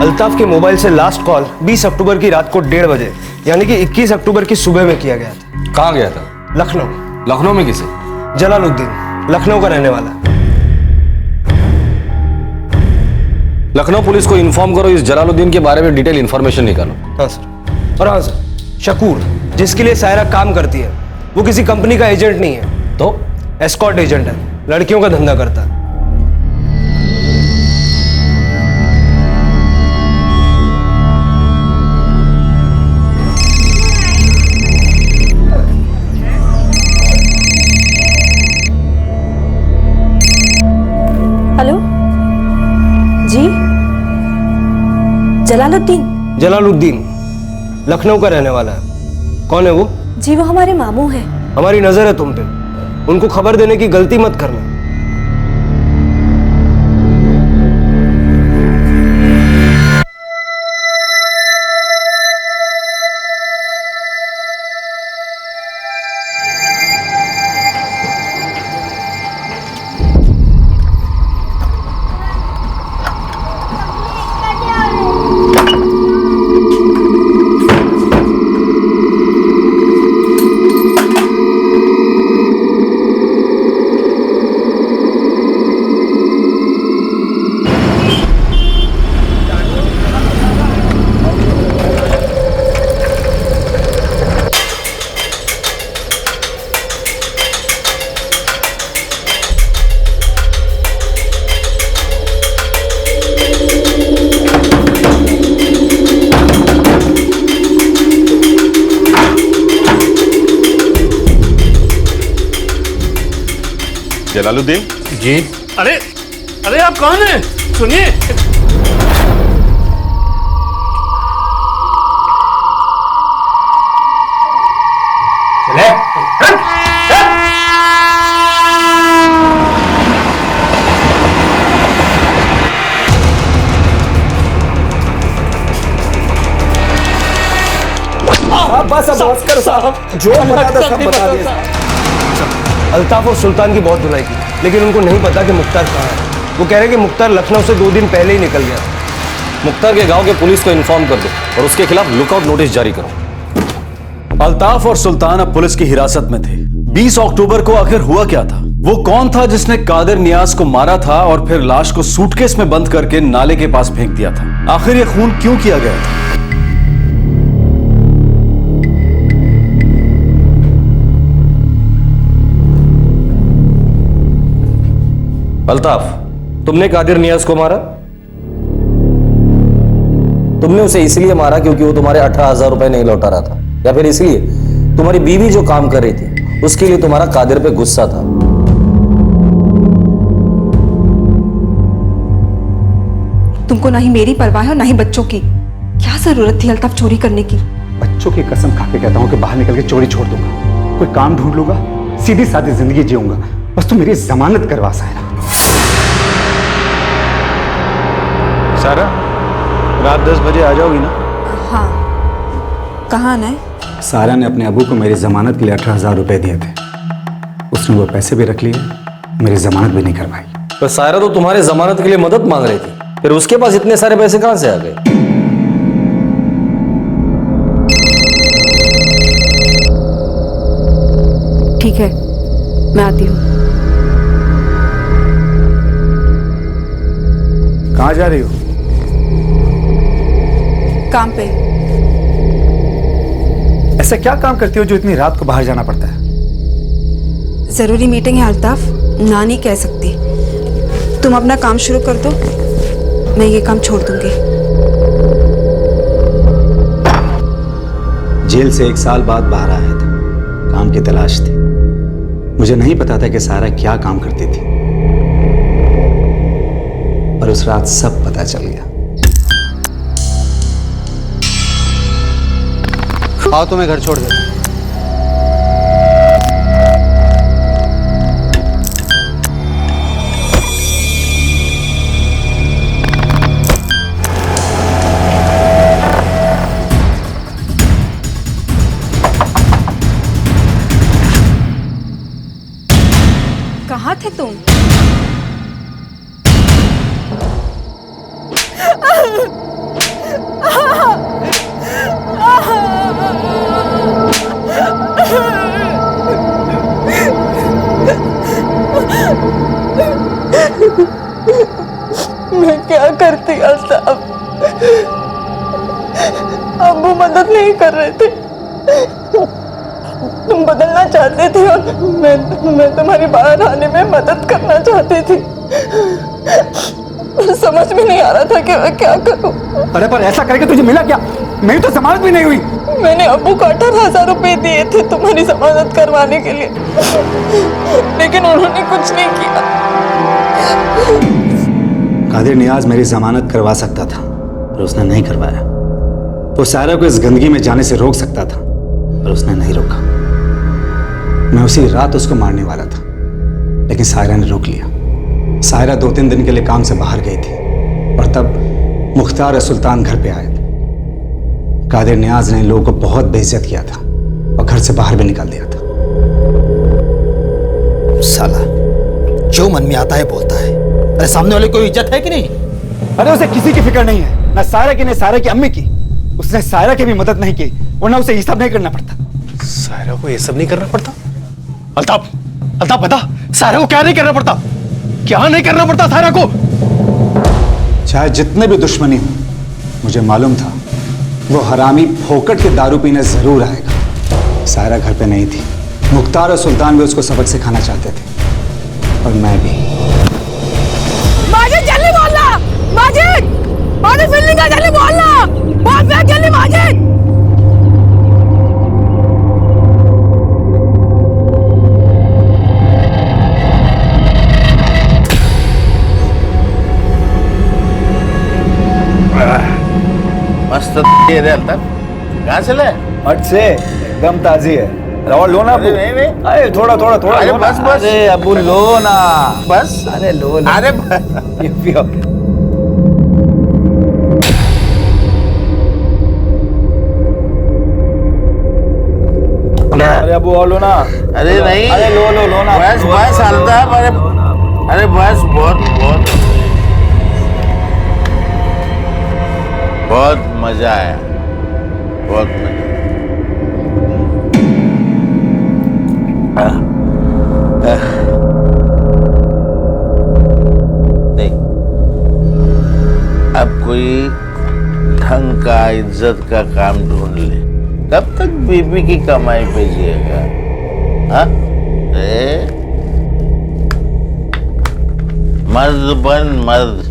अल्ताफ के मोबाइल से लास्ट कॉल 20 अक्टूबर की रात को 1:30 बजे, यानी कि 21 अक्टूबर की सुबह में किया गया था। कहाँ गया था? लखनऊ। लखनऊ में किसे? जलालुद्दीन, लखनऊ का रहने वाला। लखनऊ पुलिस को इन्फॉर्म करो, इस जलालुद्दीन के बारे में डिटेल इंफॉर्मेशन निकालो। हाँ सर। और हाँ सर, शकूर जिसके लिए सायरा काम करती है वो किसी कंपनी का एजेंट नहीं है, तो एस्कॉर्ट एजेंट है, लड़कियों का धंधा करता है। हेलो जी, जलालुद्दीन? जलालुद्दीन लखनऊ का रहने वाला है। कौन है वो? जी वो हमारे मामू हैं। हमारी नजर है तुम पे, उनको खबर देने की गलती मत करना। जलालुद्दीन जी। अरे अरे आप कौन हैं? सुनिए। चले। बस अब बस करो साहब, जो बता था सब बता दिया। अल्ताफ और सुल्तान की बहुत धुलाई की, लेकिन उनको नहीं पता कि मुख्तार कहाँ है। वो कह रहे कि मुख्तार लखनऊ से 2 दिन पहले ही निकल गया। मुख्तार के गांव के पुलिस को इन्फॉर्म कर दो और उसके खिलाफ लुकआउट नोटिस जारी करो। अल्ताफ और सुल्तान अब पुलिस की हिरासत में थे। 20 अक्टूबर को आखिर हुआ क्या था? वो कौन था जिसने कादिर नियाज को मारा था और फिर लाश को सूटकेस में बंद करके नाले के पास फेंक दिया था? आखिर ये खून क्यों किया गया था? अल्ताफ, तुमने कादिर नियाज को मारा? तुमने उसे इसलिए मारा क्योंकि वो तुम्हारे 18,000 रुपए नहीं लौटा रहा था, या फिर इसलिए तुम्हारी बीवी जो काम कर रही थी उसके लिए तुम्हारा कादिर पे गुस्सा था? तुमको ना ही मेरी परवाह है और ना ही बच्चों की। क्या जरूरत थी अल्ताफ चोरी करने की? बच्चों की कसम खा के कहता हूँ कि बाहर निकल के चोरी छोड़ दूंगा, कोई काम ढूंढ लूंगा, सीधी सादी जिंदगी जीऊंगा। बस तू मेरी जमानत करवा सायरा। सारा, रात 10 बजे आ जाओगी ना? हाँ। कहाँ आना है? सारा ने अपने अबू को मेरी जमानत के लिए 18,000 रुपए दिए थे। उसने वो पैसे भी रख लिए, मेरी जमानत भी नहीं करवाई। पर सायरा तो तुम्हारे जमानत के लिए मदद मांग रही थी, फिर उसके पास इतने सारे पैसे कहां से आ गए? ठीक है, मैं आती हूँ। कहाँ जा रही हो? काम पे। ऐसा क्या काम करती हो जो इतनी रात को बाहर जाना पड़ता है? जरूरी मीटिंग है अल्ताफ, ना नहीं कह सकती। तुम अपना काम शुरू कर दो, मैं ये काम छोड़ दूंगी। जेल से 1 साल बाद बाहर आया था, काम की तलाश थी। मुझे नहीं पता था कि सारा क्या काम करती थी, पर उस रात सब पता चल गया। आओ तो मैं घर छोड़ देता हूं। कहाँ थे तुम? मैं क्या करती अल्ताफ? अब्बू मदद नहीं कर रहे थे। तुम बदलना चाहते थे और मैं तुम्हारी बाहर आने में मदद करना चाहती थी। समझ में नहीं आ रहा था कि मैं क्या करूं। अरे पर ऐसा करके तुझे मिला क्या? मेरी तो जमानत भी नहीं हुई। मैंने अब्बू को 18,000 रुपए दिए थे तुम्हारी जमानत करवाने के लिए, लेकिन उन्होंने कुछ नहीं किया। कादिर नियाज मेरी जमानत करवा सकता था, पर उसने नहीं करवाया। वो सारा को इस गंदगी में जाने से रोक सकता था, पर उसने नहीं रोका। मैं उसी रात उसको मारने वाला था, लेकिन सायरा ने रोक लिया। सायरा 2-3 दिन के लिए काम से बाहर गई थी और तब मुख्तार और सुल्तान घर पे आए थे। कादिर नियाज ने लोगों को बहुत बेइज्जत किया था और घर से बाहर भी निकाल दिया था। साला जो मन में आता है बोलता है। अरे सामने वाले कोई इज्जत है कि नहीं? अरे उसे किसी की फिक्र नहीं है, ना सायरा की, ना सायरा की अम्मी की। उसने सायरा की भी मदद नहीं की, वरना उसे ये सब नहीं करना पड़ता। सायरा को ये सब नहीं करना पड़ता? अल्ताफ, अल्ताफ बता, सायरा को क्या नहीं करना पड़ता? क्या नहीं करना पड़ता सायरा को? चाहे जितने भी दुश्मनी हो, मुझे मालूम था वो हरामी फोकट के दारू पीने जरूर आएगा। सायरा घर पे नहीं थी। मुख्तार और सुल्तान भी उसको सबक सिखाना चाहते थे, और मैं भी। माजिद जल्दी बोलना, माजिद, माजिद बिल्डिंग का जल्दी बोलना, बहुत जल्दी माजिद। ये रे अल्ताफ, कहाँ से ले? हट से एकदम ताजी है। और लो ना अबू। नहीं। अरे थोड़ा अरे लो ना। बस। अरे अबू लो ना। बस। अरे लो ना। अरे ये पियो। अरे अबू और लो ना। अरे नहीं। अरे लो ना। बस अल्ताफ, अरे बस बहुत मजा आया, बहुत मजा। नहीं, अब कोई ढंग का इज्जत का काम ढूंढ ले। कब तक बीबी की कमाई पे जिएगा? हाँ? मर्द बन मर्द।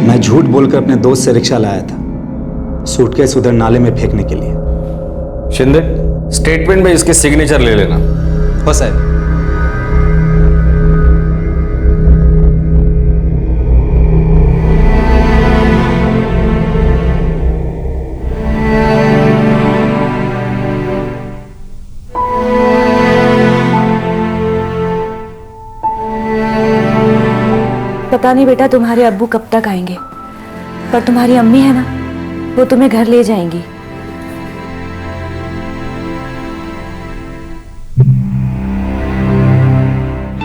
मैं झूठ बोलकर अपने दोस्त से रिक्शा लाया था, सूटकेस उधर नाले में फेंकने के लिए। शिंदे, स्टेटमेंट में इसके सिग्नेचर ले लेना। हो साहब। पता नहीं बेटा तुम्हारे अब्बू कब तक आएंगे, पर तुम्हारी अम्मी है ना, वो तुम्हें घर ले जाएंगी।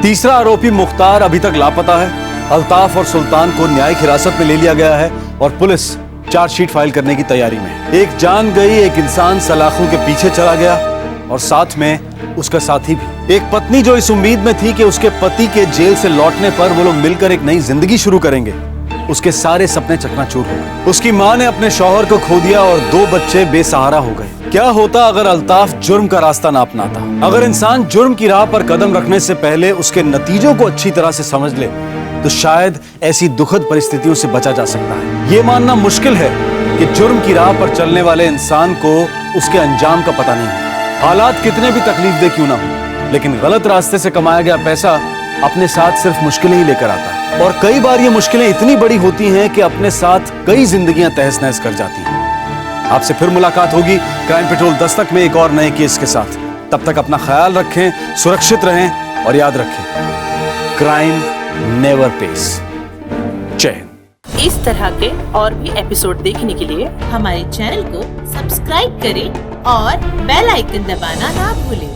तीसरा आरोपी मुख्तार अभी तक लापता है। अल्ताफ और सुल्तान को न्यायिक हिरासत में ले लिया गया है और पुलिस चार्जशीट फाइल करने की तैयारी में है। एक जान गई, एक इंसान सलाखों के पीछे चला गया और साथ में उसका साथी भी। एक पत्नी जो इस उम्मीद में थी कि उसके पति के जेल से लौटने पर वो लोग मिलकर एक नई जिंदगी शुरू करेंगे, उसके सारे सपने चकनाचूर हो गए। उसकी मां ने अपने शौहर को खो दिया और 2 बच्चे बेसहारा हो गए। क्या होता अगर अल्ताफ जुर्म का रास्ता ना अपनाता? अगर इंसान जुर्म की राह पर कदम रखने से पहले उसके नतीजों को अच्छी तरह से समझ ले, तो शायद ऐसी दुखद परिस्थितियों से बचा जा सकता है। ये मानना मुश्किल है कि जुर्म की राह पर चलने वाले इंसान को उसके अंजाम का पता नहीं है। हालात कितने भी तकलीफदेह क्यों ना हो, लेकिन गलत रास्ते से कमाया गया पैसा अपने साथ सिर्फ मुश्किलें ही लेकर आता है। और कई बार ये मुश्किलें इतनी बड़ी होती हैं कि अपने साथ कई जिंदगियां तहस नहस कर जाती हैं। आपसे फिर मुलाकात होगी क्राइम पेट्रोल दस्तक में एक और नए केस के साथ। तब तक अपना ख्याल रखें, सुरक्षित रहें और याद रखें, क्राइम नेवर पेस। जय हिंद। इस तरह के और भी एपिसोड देखने के लिए हमारे चैनल को सब्सक्राइब करें और बेल आइकन दबाना ना भूलें।